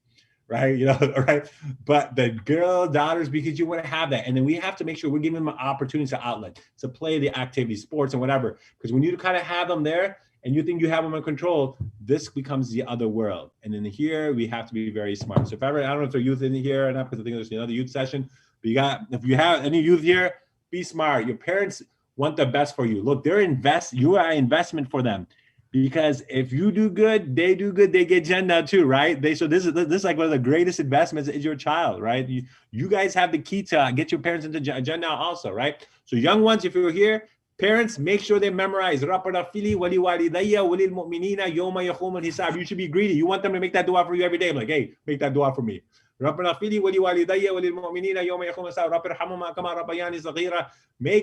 right? Right? But the girl, daughters, because you want to have that. And then we have to make sure we're giving them opportunities to outlet, to play the activity, sports and whatever. Because when you kind of have them there and you think you have them in control, this becomes the other world. And in here, we have to be very smart. So if ever, I don't know if there are youth in here or not, because I think there's another youth session, but if you have any youth here, be smart. Your parents want the best for you. Look, you are an investment for them. Because if you do good, they get Jannah too, right? So this is like one of the greatest investments is your child, right? You guys have the key to get your parents into Jannah also, right? So young ones, if you're here, parents, make sure they memorize. You should be greedy. You want them to make that dua for you every day. I'm like, hey, make that dua for me. Make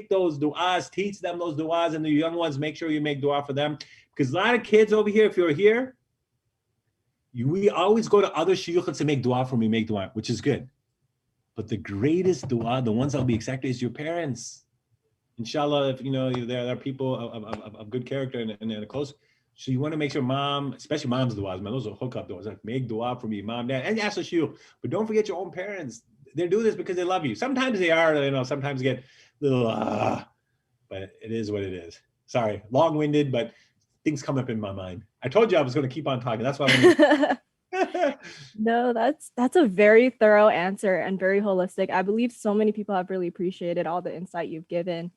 those du'as, teach them those du'as, and the young ones, make sure you make dua for them. Because a lot of kids over here, if you're here, We always go to other shuyukh to make dua for me, make dua, which is good. But the greatest dua, the ones that will be accepted, is your parents. Inshallah, if there are people of good character and close. So you want to make sure mom, especially mom's duas, man, those are hookup duas. Like, make dua for me, mom, dad, and ask the shuyukh. But don't forget your own parents. They're doing this because they love you. Sometimes they are, sometimes get a little, but it is what it is. Sorry, long-winded, but things come up in my mind. I told you I was going to keep on talking. That's why I'm No, that's a very thorough answer and very holistic. I believe so many people have really appreciated all the insight you've given.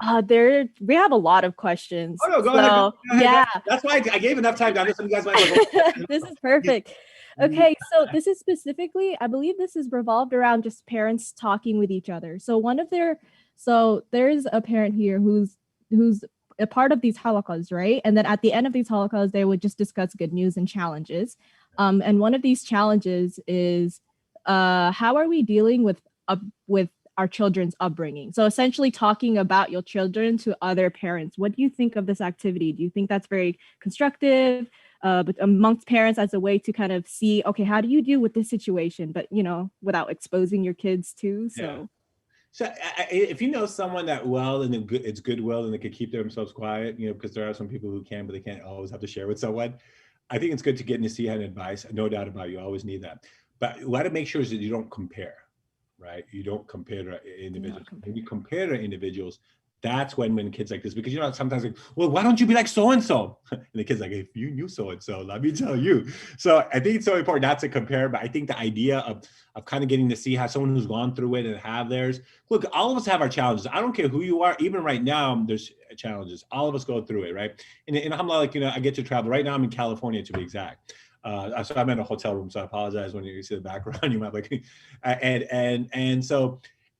We have a lot of questions. Oh no, go ahead. Go ahead. Yeah. That's why I gave enough time. I know some of you guys might This is perfect. Okay, so this is specifically, I believe this is revolved around just parents talking with each other. So there's a parent here who's a part of these halaqas, right? And then at the end of these halaqas, they would just discuss good news and challenges. And one of these challenges is how are we dealing with our children's upbringing? So essentially talking about your children to other parents. What do you think of this activity? Do you think that's very constructive? But amongst parents as a way to kind of see, okay, how do you deal with this situation? But, without exposing your kids too. So. Yeah. So if you know someone that it's goodwill and they could keep themselves quiet, because there are some people who can, but they can't always have to share with someone. I think it's good to get nasiha and advice. No doubt about it. You always need that. But you got to make sure that you don't compare, right? You don't compare to individuals. When you compare to individuals, that's when kids like this, because sometimes like, well, why don't you be like so-and-so? And the kid's like, if you knew so-and-so, let me tell you. So I think it's so important not to compare, but I think the idea of kind of getting to see how someone who's gone through it and have theirs. Look, all of us have our challenges. I don't care who you are. Even right now, there's challenges. All of us go through it, right? And alhamdulillah, I get to travel. Right now, I'm in California, to be exact. So I'm in a hotel room, so I apologize when you see the background. You might like,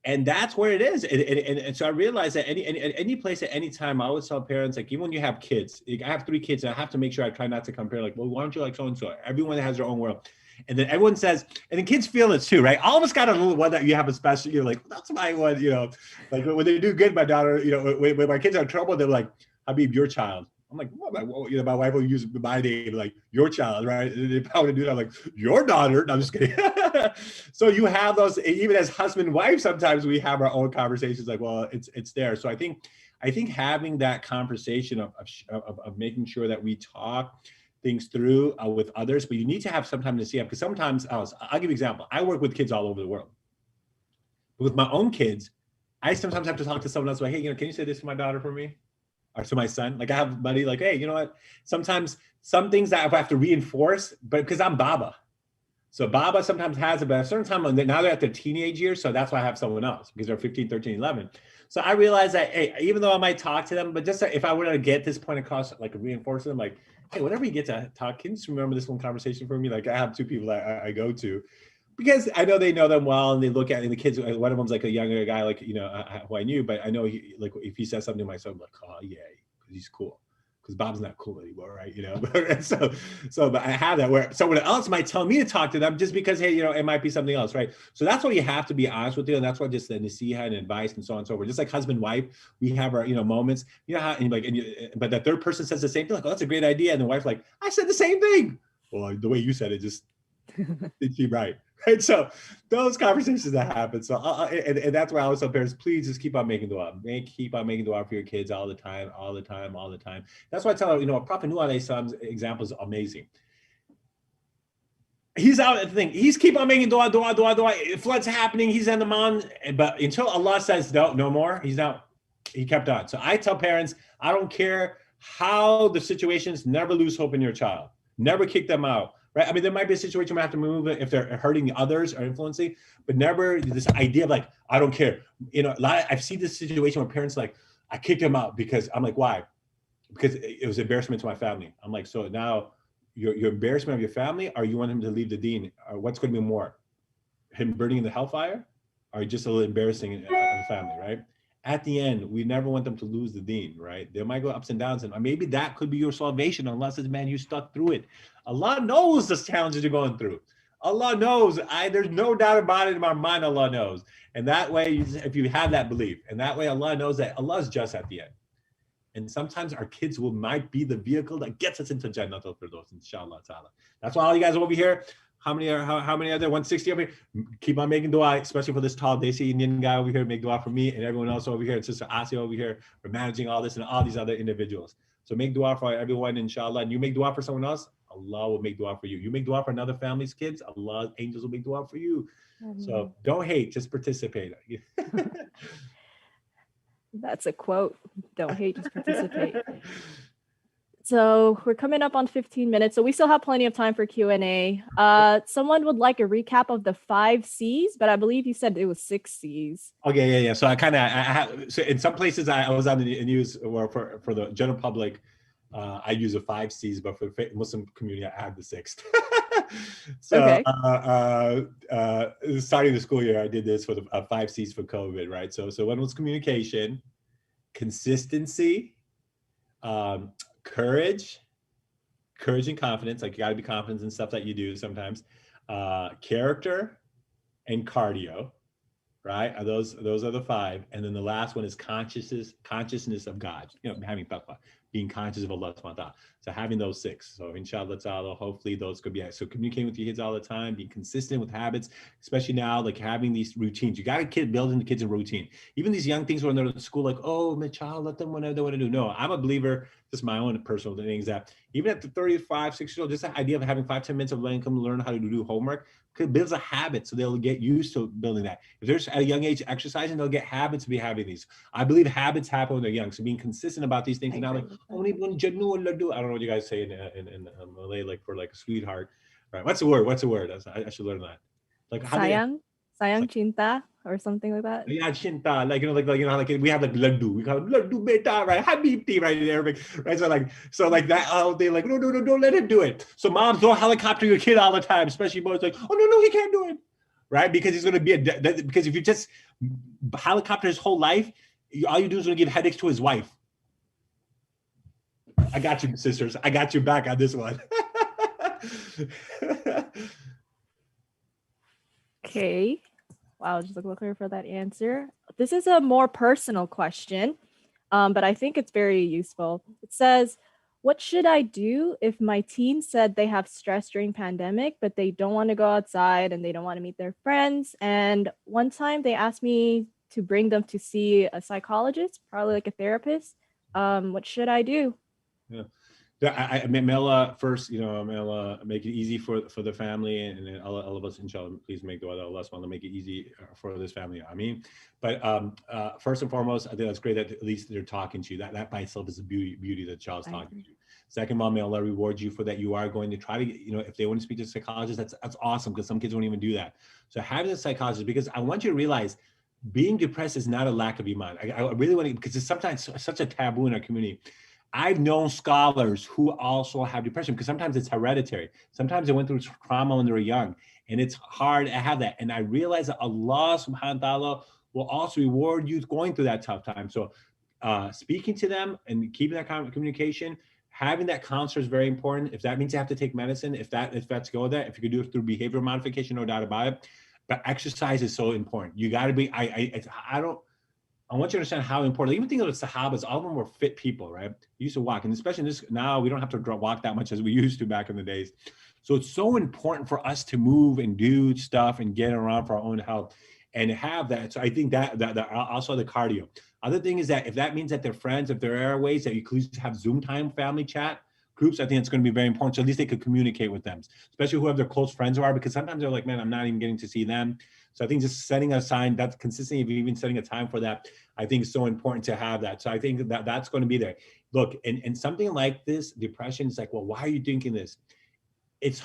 and that's where it is. And so I realized that any place at any time, I always tell parents, like, even when you have kids, I have 3 kids, and I have to make sure I try not to compare, like, well, why don't you like so-and-so? Everyone has their own world. And then everyone says, and the kids feel it too, right? All of us got a little one that you have a special, like, that's my one, like when they do good, my daughter, when my kids are in trouble, they're like, Habeeb, your child. I'm like, what? My wife will use my name, like, your child, right? And if I would do that, I'm like, your daughter. No, I'm just kidding. So you have those, even as husband and wife, sometimes we have our own conversations, like, well, it's there. So I think having that conversation of making sure that we talk things through with others, but you need to have some time to see it, because sometimes, I'll give you an example. I work with kids all over the world. But with my own kids, I sometimes have to talk to someone else, like, hey, can you say this to my daughter for me? Or to my son? Like, I have buddy, like, hey, you know what? Sometimes some things that I have to reinforce, but because I'm Baba. So Baba sometimes has it, but at a certain time, now they're at their teenage years, so that's why I have someone else, because they're 15, 13, 11. So I realized that, hey, even though I might talk to them, but just if I were to get this point across, like reinforce them, like, hey, whenever you get to talk, can you just remember this one conversation for me? Like, I have 2 people that I go to, because I know they know them well, and they look at, and the kids, one of them's like a younger guy, like, who I knew, but I know like if he says something to my son, I'm like, oh yeah, because he's cool. Because Bob's not cool anymore, right? But I have that where someone else might tell me to talk to them just because, hey, it might be something else, right? So that's why you have to be honest with you, and that's why just the nasiha and advice and so on and so forth. Just like husband, wife, we have our, moments. How, but the third person says the same thing, like, oh, that's a great idea, and the wife's like, I said the same thing. Well, the way you said it, just did she right? Right. So those conversations that happen. So and that's why I always tell parents, please just keep on making dua. Keep on making dua for your kids all the time. That's why I tell her, Prophet Nuh alayhi salam's example is amazing. He's out at the thing. He's keep on making dua. Floods happening. He's on the mountain, but until Allah says no more, he kept on. So I tell parents, I don't care how the situations, never lose hope in your child. Never kick them out. Right? I mean, there might be a situation where I have to move it if they're hurting others or influencing, but never this idea of like, I don't care. I've seen this situation where parents like, I kicked him out because I'm like, why? Because it was embarrassment to my family. I'm like, so now your embarrassment of your family, or you want him to leave the deen? Or what's going to be more? Him burning in the hellfire, or just a little embarrassing of the family, right? At the end, we never want them to lose the deen, right? There might go ups and downs, and maybe that could be your salvation, unless it's, man, you stuck through it. Allah knows the challenges you're going through. Allah knows. There's no doubt about it in my mind. Allah knows, and that way, if you have that belief, and that way, Allah knows that Allah is just at the end. And sometimes our kids might be the vehicle that gets us into Jannatul Firdaus, inshallah ta'ala. That's why all you guys over here, how many are there? 160 over here. Keep on making dua, especially for this tall Desi Indian guy over here. Make dua for me and everyone else over here. And Sister Asia over here for managing all this and all these other individuals. So make dua for everyone, inshallah. And you make dua for someone else, Allah will make dua for you. You make dua for another family's kids, Allah's angels will make dua for you. So don't hate, just participate. That's a quote. Don't hate, just participate. So we're coming up on 15 minutes, so we still have plenty of time for Q&A. Someone would like a recap of the 5 C's, but I believe you said it was 6 C's. Okay, yeah. So so in some places I was on the news, or for the general public, I use a 5 C's, but for the Muslim community, I had the 6th. So okay. Starting the school year, I did this for the 5 C's for COVID, right? So one was communication, consistency, courage and confidence. Like, you got to be confident in stuff that you do sometimes. Character and cardio, right? Those are the 5. And then the last one is consciousness of God. Having taqwa, being conscious of Allah subhanahu wa ta'ala. So having those 6. So inshallah ta'ala, hopefully those could be, so communicating with your kids all the time, being consistent with habits, especially now, like having these routines. You got to building the kids a routine. Even these young things when they're in school, like, oh, my child, let them whatever they want to do. No, I'm a believer, just my own personal things, that even at the 35, 6 years old, just the idea of having 5-10 minutes of letting them learn how to do homework builds a habit, so they'll get used to building that. If they're at a young age exercising, they'll get habits to be having these. I believe habits happen when they're young. So being consistent about these things, and not like, I don't know what you guys say in Malay, like for like a sweetheart, right? What's the word? I should learn that. Like sayang cinta or something like that. Yeah, cinta, like like we have like laddu, we call it laddu beta, right? Habeeb, right, in Arabic, right? So like that, oh, they like, no, don't let him do it. So moms don't helicopter your kid all the time, especially boys, like, oh no, he can't do it, right? Because he's gonna be because if you just helicopter his whole life, all you do is gonna give headaches to his wife. I got you, sisters. I got you back on this one. Okay. Wow, just looking for that answer. This is a more personal question, but I think it's very useful. It says, what should I do if my teen said they have stress during pandemic, but they don't want to go outside and they don't want to meet their friends? And one time they asked me to bring them to see a psychologist, probably like a therapist. What should I do? Yeah. I mean, Mela, first, Mela, make it easy for the family, and then all of us, inshallah, please make dua that Allah subhanahu wa ta'ala make it easy for this family. I mean, but first and foremost, I think that's great that at least they're talking to you. That by itself is a beauty that the child's talking to you. Second, Mom, may Allah reward you for that. You are going to try to, if they want to speak to a psychologist, that's awesome, because some kids won't even do that. So having a psychologist, because I want you to realize being depressed is not a lack of iman. I really want to, because it's sometimes such a taboo in our community. I've known scholars who also have depression, because sometimes it's hereditary. Sometimes they went through trauma when they were young, and it's hard to have that. And I realize that Allah subhanahu wa ta'ala will also reward you going through that tough time. So speaking to them and keeping that communication, having that counselor is very important. If that means you have to take medicine, if that's go with that, if you could do it through behavioral modification, no doubt about it. But exercise is so important. You got to be, I want you to understand how important, even think of the Sahabas, all of them were fit people, right? They used to walk, and especially in this, now we don't have to walk that much as we used to back in the days. So it's so important for us to move and do stuff and get around for our own health and have that. So I think that also the cardio. Other thing is that if that means that they're friends, if there are ways that you could have Zoom time, family chat groups, I think it's going to be very important. So at least they could communicate with them, especially whoever their close friends are, because sometimes they're like, man, I'm not even getting to see them. So I think just setting a sign, that's consistent, if even setting a time for that, I think is so important to have that. So I think that that's going to be there. Look, and something like this, depression, is like, well, why are you thinking this? It's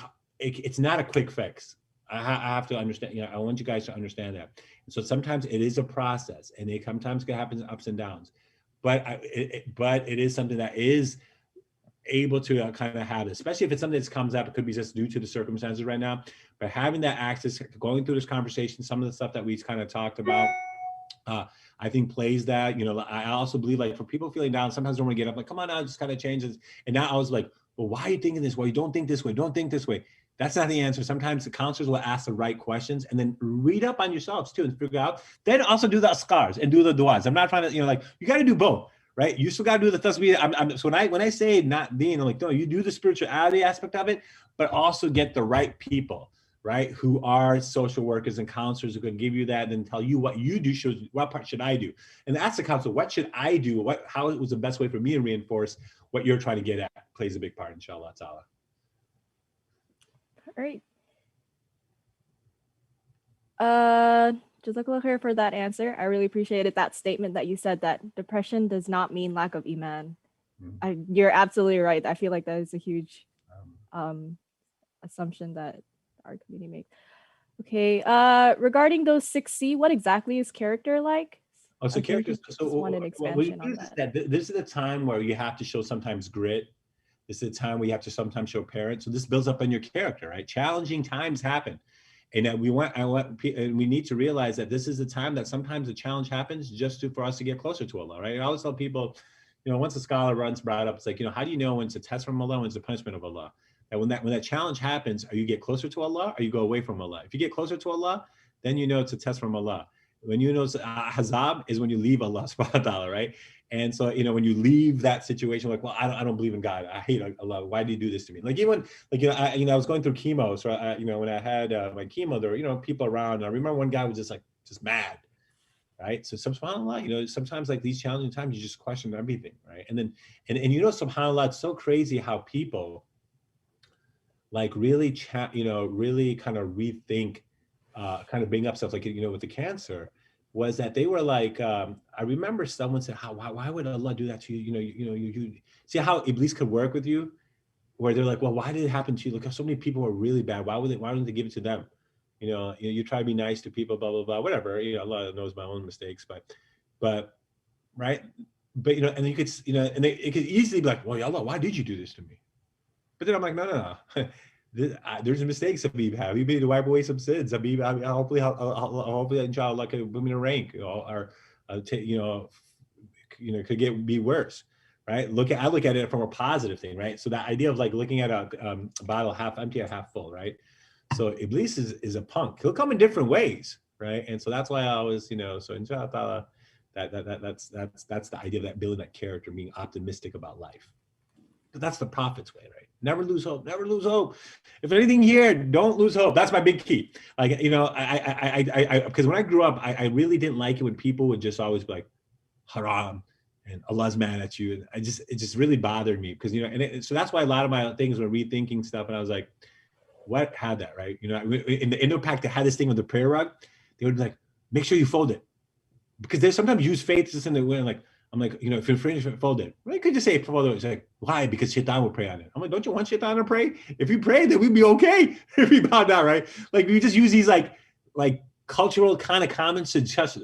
not a quick fix. I have to understand, I want you guys to understand that. And so sometimes it is a process, and it sometimes can happen ups and downs, but it is something that is able to kind of have it, especially if it's something that comes up. It could be just due to the circumstances right now, but having that access, going through this conversation, some of the stuff that we kind of talked about, I think plays that. I also believe, like, for people feeling down, sometimes they want to get up, like, come on now, just kind of change this. And now I was like, well, why are you thinking this way? You don't think this way. Don't think this way. That's not the answer. Sometimes the counselors will ask the right questions, and then read up on yourselves too and figure out. Then also do the askars and do the du'as. I'm not trying to, like, you got to do both, right? You still got to do the tasbih. So when I say not being, I'm like, no, you do the spirituality aspect of it, but also get the right people, right? Who are social workers and counselors who can give you that and tell you what you do, shows what part should I do? And ask the counselor, what should I do? How was the best way for me to reinforce what you're trying to get at? Plays a big part, inshallah ta'ala. All right. Jazakallah khair for that answer. I really appreciated that statement that you said that depression does not mean lack of iman. You're absolutely right. I feel like that is a huge assumption that our community makes. Okay. Regarding those 6C, what exactly is character like? Oh, so characters. So want an expansion on that. This is the time where you have to show sometimes grit. This is the time where you have to sometimes show parents. So this builds up on your character, right? Challenging times happen. And that we need to realize that this is the time that sometimes a challenge happens just for us to get closer to Allah, right? I always tell people, once a scholar brought up, it's like, how do you know when it's a test from Allah, when it's a punishment of Allah? And when that challenge happens, you get closer to Allah or you go away from Allah. If you get closer to Allah, then you know it's a test from Allah. When you know it's hazab is when you leave Allah subhanahu wa ta'ala, right? And so, when you leave that situation, like, well, I don't believe in God. I hate Allah. Why do you do this to me? Like even, I was going through chemo. So, when I had my chemo, there were, people around. And I remember one guy was just mad, right? So subhanAllah, sometimes like these challenging times, you just question everything, right? And then, and subhanAllah, it's so crazy how people like really, really kind of rethink, kind of bring up stuff like, with the cancer. Was that they were like, I remember someone said, why would Allah do that to you? You see how Iblis could work with you, where they're like, well, why did it happen to you? Look, so many people were really bad. Why wouldn't they give it to them? You try to be nice to people, blah, blah, blah, whatever. Allah knows my own mistakes, but right. But, and then you could, and it could easily be like, well, Allah, why did you do this to me? But then I'm like, no. There's mistakes Habeeb have. You need to wipe away some sins. Habeeb, hopefully, inshallah, could put me in a rank, or could be worse, right? I look at it from a positive thing, right? So that idea of like looking at a bottle half empty or half full, right? So Iblis is a punk. He'll come in different ways, right? And so that's why I always, so inshallah, that's the idea of that building that character, being optimistic about life. But that's the Prophet's way, right? Never lose hope. Never lose hope. If anything here, don't lose hope. That's my big key. Like, I because when I grew up, I really didn't like it when people would just always be like, haram, and Allah's mad at you. And it just really bothered me because, so that's why a lot of my things were rethinking stuff. And I was like, what had that, right? In the Indo-Pac, they had this thing with the prayer rug. They would be like, make sure you fold it. Because they sometimes use faith just in the way, like, I'm like, if you're finished, fold it. Well, you could just say fold it. It's like, why? Because shaitan will pray on it. I'm like, don't you want shaitan to pray? If you pray, then we'd be okay if we bow down, right? Like we just use these like cultural kind of comments to just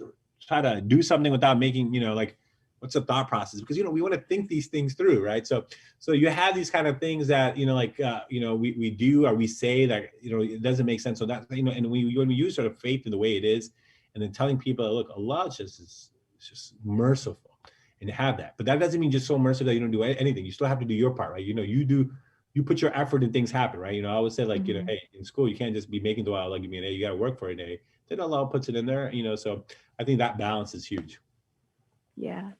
try to do something without making, like, what's the thought process? Because, we want to think these things through, right? So you have these kind of things that, we do or we say that, it doesn't make sense. So that, and when we use sort of faith in the way it is, and then telling people, look, Allah is just merciful. And have that, but that doesn't mean just so merciful that you don't do anything. You still have to do your part, right? You put your effort and things happen, right? I always say like, hey, in school, you can't just be making dua, Allah give me an A, you got to work for an A. Then Allah puts it in there, so I think that balance is huge. Yeah.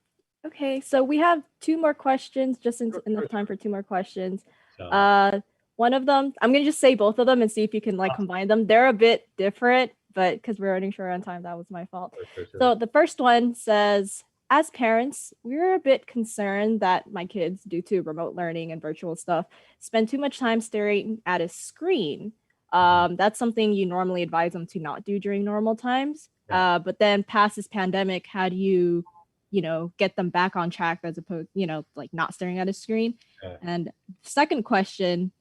Okay. So we have two more questions, just enough time for two more questions. One of them, I'm going to just say both of them and see if you can combine them. They're a bit different, but because we're running short on time, that was my fault. Sure. So the first one says, as parents, we're a bit concerned that my kids, due to remote learning and virtual stuff, spend too much time staring at a screen. That's something you normally advise them to not do during normal times. But then past this pandemic, how do you, get them back on track as opposed, like not staring at a screen? And second question,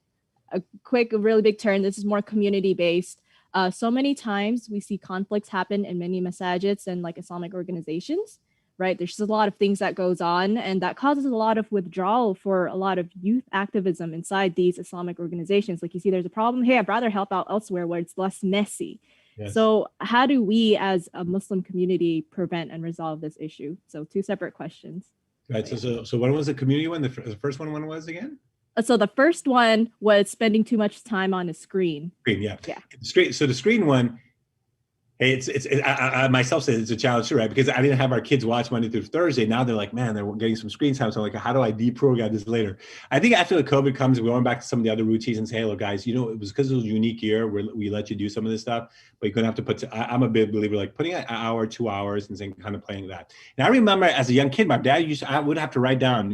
a really big turn. This is more community-based. So many times we see conflicts happen in many masajids and like Islamic organizations. Right. There's just a lot of things that goes on, and that causes a lot of withdrawal for a lot of youth activism inside these Islamic organizations. Like you see, there's a problem. Hey, I'd rather help out elsewhere where it's less messy. Yes. So how do we as a Muslim community prevent and resolve this issue? So two separate questions. Right. So what was the community one? The first one was again? So the first one was spending too much time on a screen. Yeah. So the screen one, Hey, I myself said it's a challenge too, right? Because I didn't have our kids watch Monday through Thursday. Now they're like, man, they're getting some screen time. So I'm like, how do I deprogram this later? I think after the COVID comes, we're going back to some of the other routines and say, hey, look, guys, it was because it was a unique year where we let you do some of this stuff, but you're going to have to I'm a big believer, like putting an hour, 2 hours and saying, kind of playing that. And I remember as a young kid, my dad I would have to write down,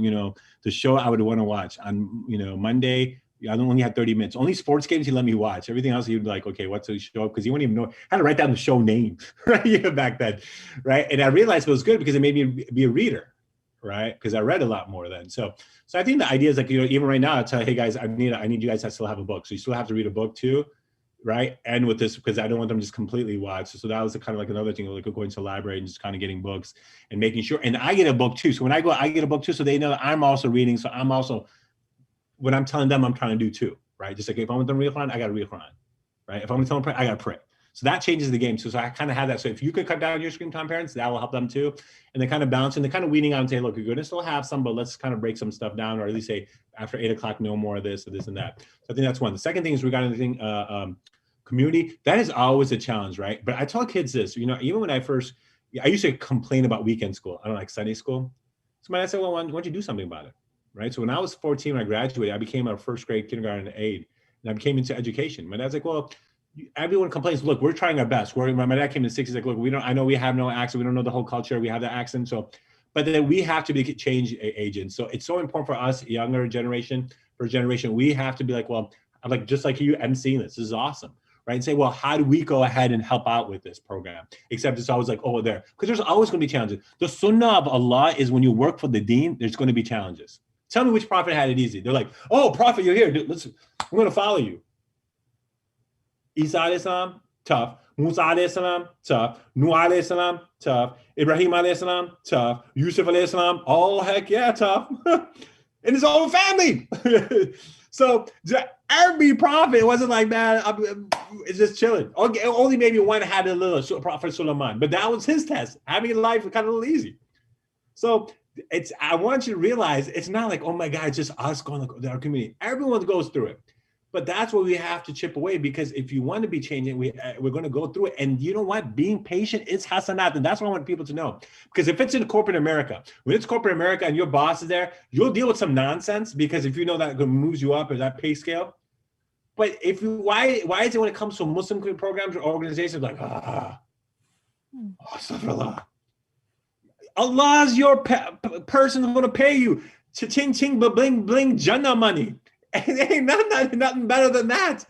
the show I would want to watch on, Monday. I only had 30 minutes. Only sports games he let me watch. Everything else, he'd be like, okay, what's the show? Because he wouldn't even know how to write down the show name, right? Back then, right? And I realized it was good because it made me be a reader, right? Because I read a lot more then. So I think the idea is like, even right now, I tell, hey guys, I need you guys to still have a book. So you still have to read a book too, right? And with this, because I don't want them to just completely watch. So that was kind of like another thing, like going to the library and just kind of getting books and making sure. And I get a book too. So when I go, I get a book too. So they know that I'm also reading. So I'm also, what I'm telling them, I'm trying to do too, right? Just like if I want them to read Quran, I got to read Quran, right? If I'm going to tell them pray, I got to pray. So that changes the game. So I kind of have that. So if you could cut down your screen time, parents, that will help them too. And they're kind of balancing, they're kind of weeding out and say, look, you're going to still have some, but let's kind of break some stuff down, or at least say after 8 o'clock, no more of this or this and that. So I think that's one. The second thing is regarding the thing, community. That is always a challenge, right? But I tell kids this, even when I used to complain about weekend school. I don't like Sunday school. So my dad said, well, why don't you do something about it? Right. So when I was 14, when I graduated, I became a first grade kindergarten aide, and I became into education. My dad's like, well, everyone complains. Look, we're trying our best. My dad came in the 60s, like, look, I know we have no accent. We don't know the whole culture. We have the accent. So, but then we have to be change agents. So it's so important for us, younger generation, first generation. We have to be like, well, I'm like, just like you emceeing this. This is awesome. Right. And say, well, how do we go ahead and help out with this program? Except it's always like over there, because there's always going to be challenges. The sunnah of Allah is when you work for the deen, there's going to be challenges. Tell me which prophet had it easy. They're like, oh, prophet, you're here. Listen, I'm going to follow you. Isa alayhi salam, tough. Musa alayhi salam, tough. Nuh alayhi salam, tough. Ibrahim alayhi salam, tough. Yusuf alayhi salam, oh, heck yeah, tough. And his whole family. So every prophet wasn't like that. It's just chilling. Okay, only maybe one had a little, Prophet Suleiman, but that was his test. Having life was kind of a little easy. So I want you to realize it's not like, oh my God, it's just us going to our community. Everyone goes through it. But that's what we have to chip away, because if you want to be changing, we're going to go through it. And you know what? Being patient is hasanat. And that's what I want people to know. Because if it's in corporate America, when it's corporate America and your boss is there, you'll deal with some nonsense, because if you know that moves you up or that pay scale. But why is it when it comes to Muslim programs or organizations like, astaghfirullah. Allah's your person who's going to pay you. Cha-ching, ching, bling, bling, Jannah money. And ain't nothing better than that,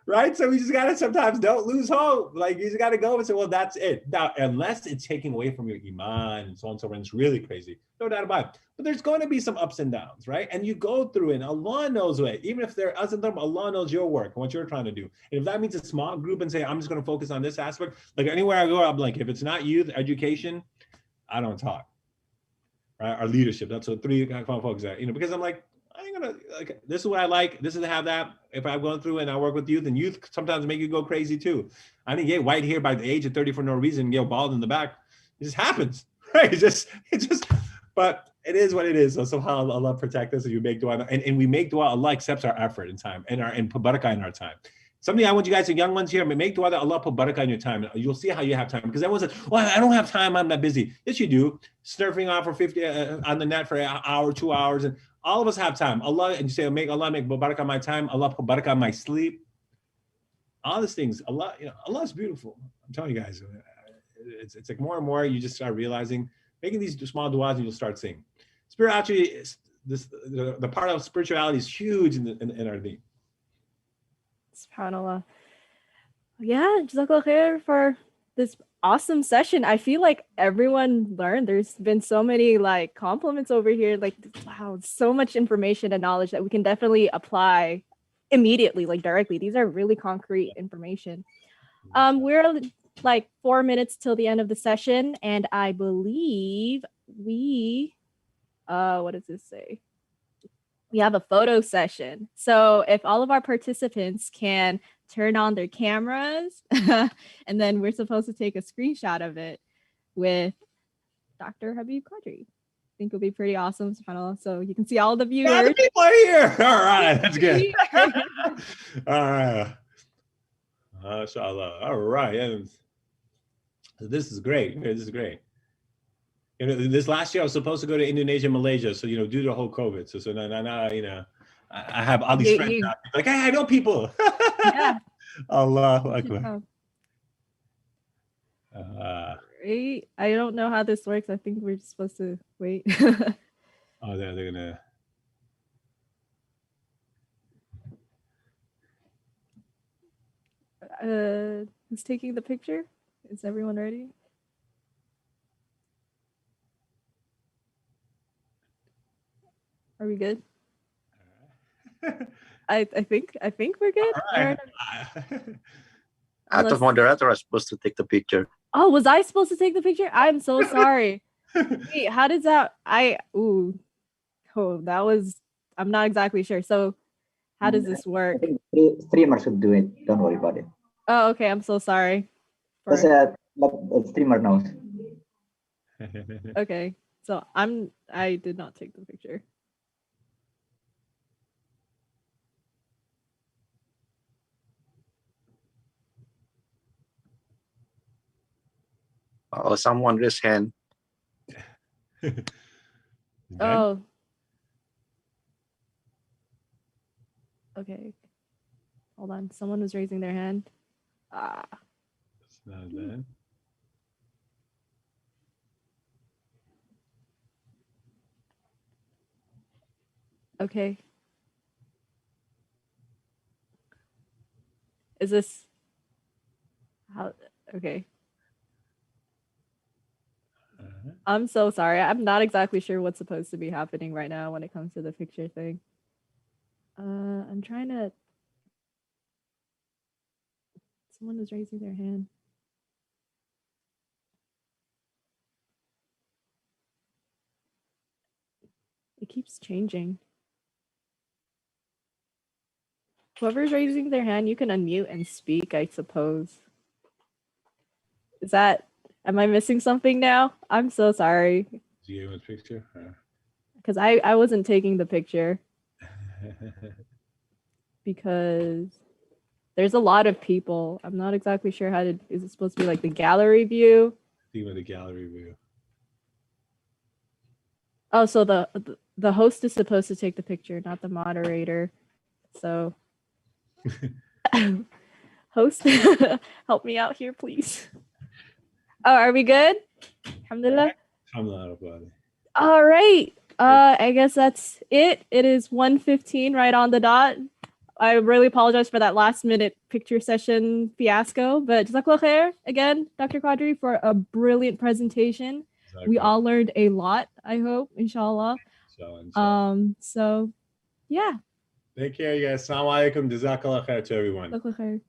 right? So we just got to sometimes don't lose hope. Like, you just got to go and say, well, that's it. Now, unless it's taking away from your iman and so on and so on, it's really crazy. No doubt about it. But there's going to be some ups and downs, right? And you go through it, and Allah knows it. Even if there isn't them, Allah knows your work and what you're trying to do. And if that means a small group and say, I'm just going to focus on this aspect, like anywhere I go, I'm like, if it's not youth, education, I don't talk, right? Our leadership, that's what 3 focus at, because I'm like, I ain't gonna, like, this is what I like. This is to have that. If I'm going through and I work with youth, and youth sometimes make you go crazy too. I didn't get white hair by the age of 30 for no reason, get bald in the back. It just happens, right? It just, but it is what it is. So somehow Allah protect us, and you make dua, and we make dua. Allah accepts our effort and time, and put barakah in our time. Something I want you guys, the young ones here, make dua that Allah put barakah in your time. You'll see how you have time, because everyone says, well, I don't have time, I'm not busy. Yes, you do. Surfing off for 50 on the net for an hour, 2 hours, and all of us have time. Allah, and you say, Allah make barakah my time. Allah put barakah my sleep. All these things, Allah, Allah is beautiful. I'm telling you guys, it's like more and more you just start realizing, making these small du'as, and you'll start seeing. Spirituality, the part of spirituality is huge in our deen. SubhanAllah. Yeah, Jazakallah khair for this awesome session. I feel like everyone learned. There's been so many like compliments over here. Like, wow, so much information and knowledge that we can definitely apply immediately, like directly. These are really concrete information. We're like 4 minutes till the end of the session, and I believe we what does this say? We have a photo session. So if all of our participants can turn on their cameras, and then we're supposed to take a screenshot of it with Dr. Habeeb Quadri. I think it'll be pretty awesome, SubhanAllah. So you can see all the viewers. Yeah, the people are here. All right, that's good. All right. MashaAllah. All right. This is great. This is great. You know, this last year I was supposed to go to Indonesia, Malaysia. So, you know, due to the whole COVID. So now, you know, I have all these friends out. Like, hey, I know people. Yeah. Allahu Akbar. Wait, I don't know how this works. I think we're just supposed to wait. Oh, they're gonna. Who's taking the picture? Is everyone ready? Are we good? I think we're good. Right. I thought moderator was supposed to take the picture. Oh, was I supposed to take the picture? I'm so sorry. Wait, how does that? That was. I'm not exactly sure. So, how does this work? I think streamers should do it. Don't worry about it. Oh, okay. I'm so sorry. Just let a streamer knows. Okay. So I did not take the picture. Oh, someone raised hand. Oh. Okay. Hold on. Someone was raising their hand. It's not that. Okay. Is this how? Okay. I'm so sorry. I'm not exactly sure what's supposed to be happening right now when it comes to the picture thing. I'm trying to. Someone is raising their hand. It keeps changing. Whoever's raising their hand, you can unmute and speak, I suppose. Is that, am I missing something now? I'm so sorry. Do you give him a picture? Because I wasn't taking the picture. Because there's a lot of people. I'm not exactly sure how to, is it supposed to be like the gallery view? Think about the gallery view. Oh, so the host is supposed to take the picture, not the moderator. So, host, help me out here, please. Oh, are we good? Alhamdulillah. All right. I guess that's it. It is 1:15 right on the dot. I really apologize for that last minute picture session fiasco, but Jazakallah khair again, Dr. Quadri, for a brilliant presentation. We all learned a lot, I hope, inshallah. So yeah. Take care, you guys. Assalamu alaikum. Jazakallah khair to everyone. Jazakallah khair.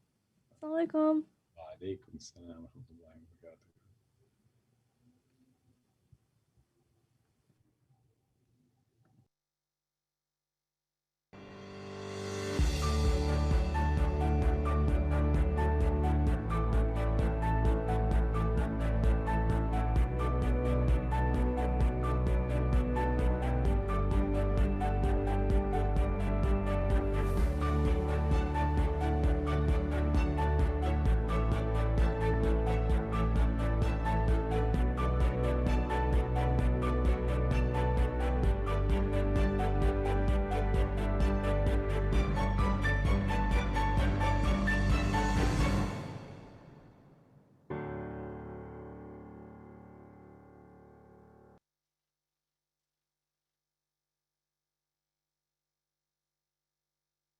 Assalamu alaikum. Wa alaikum salam.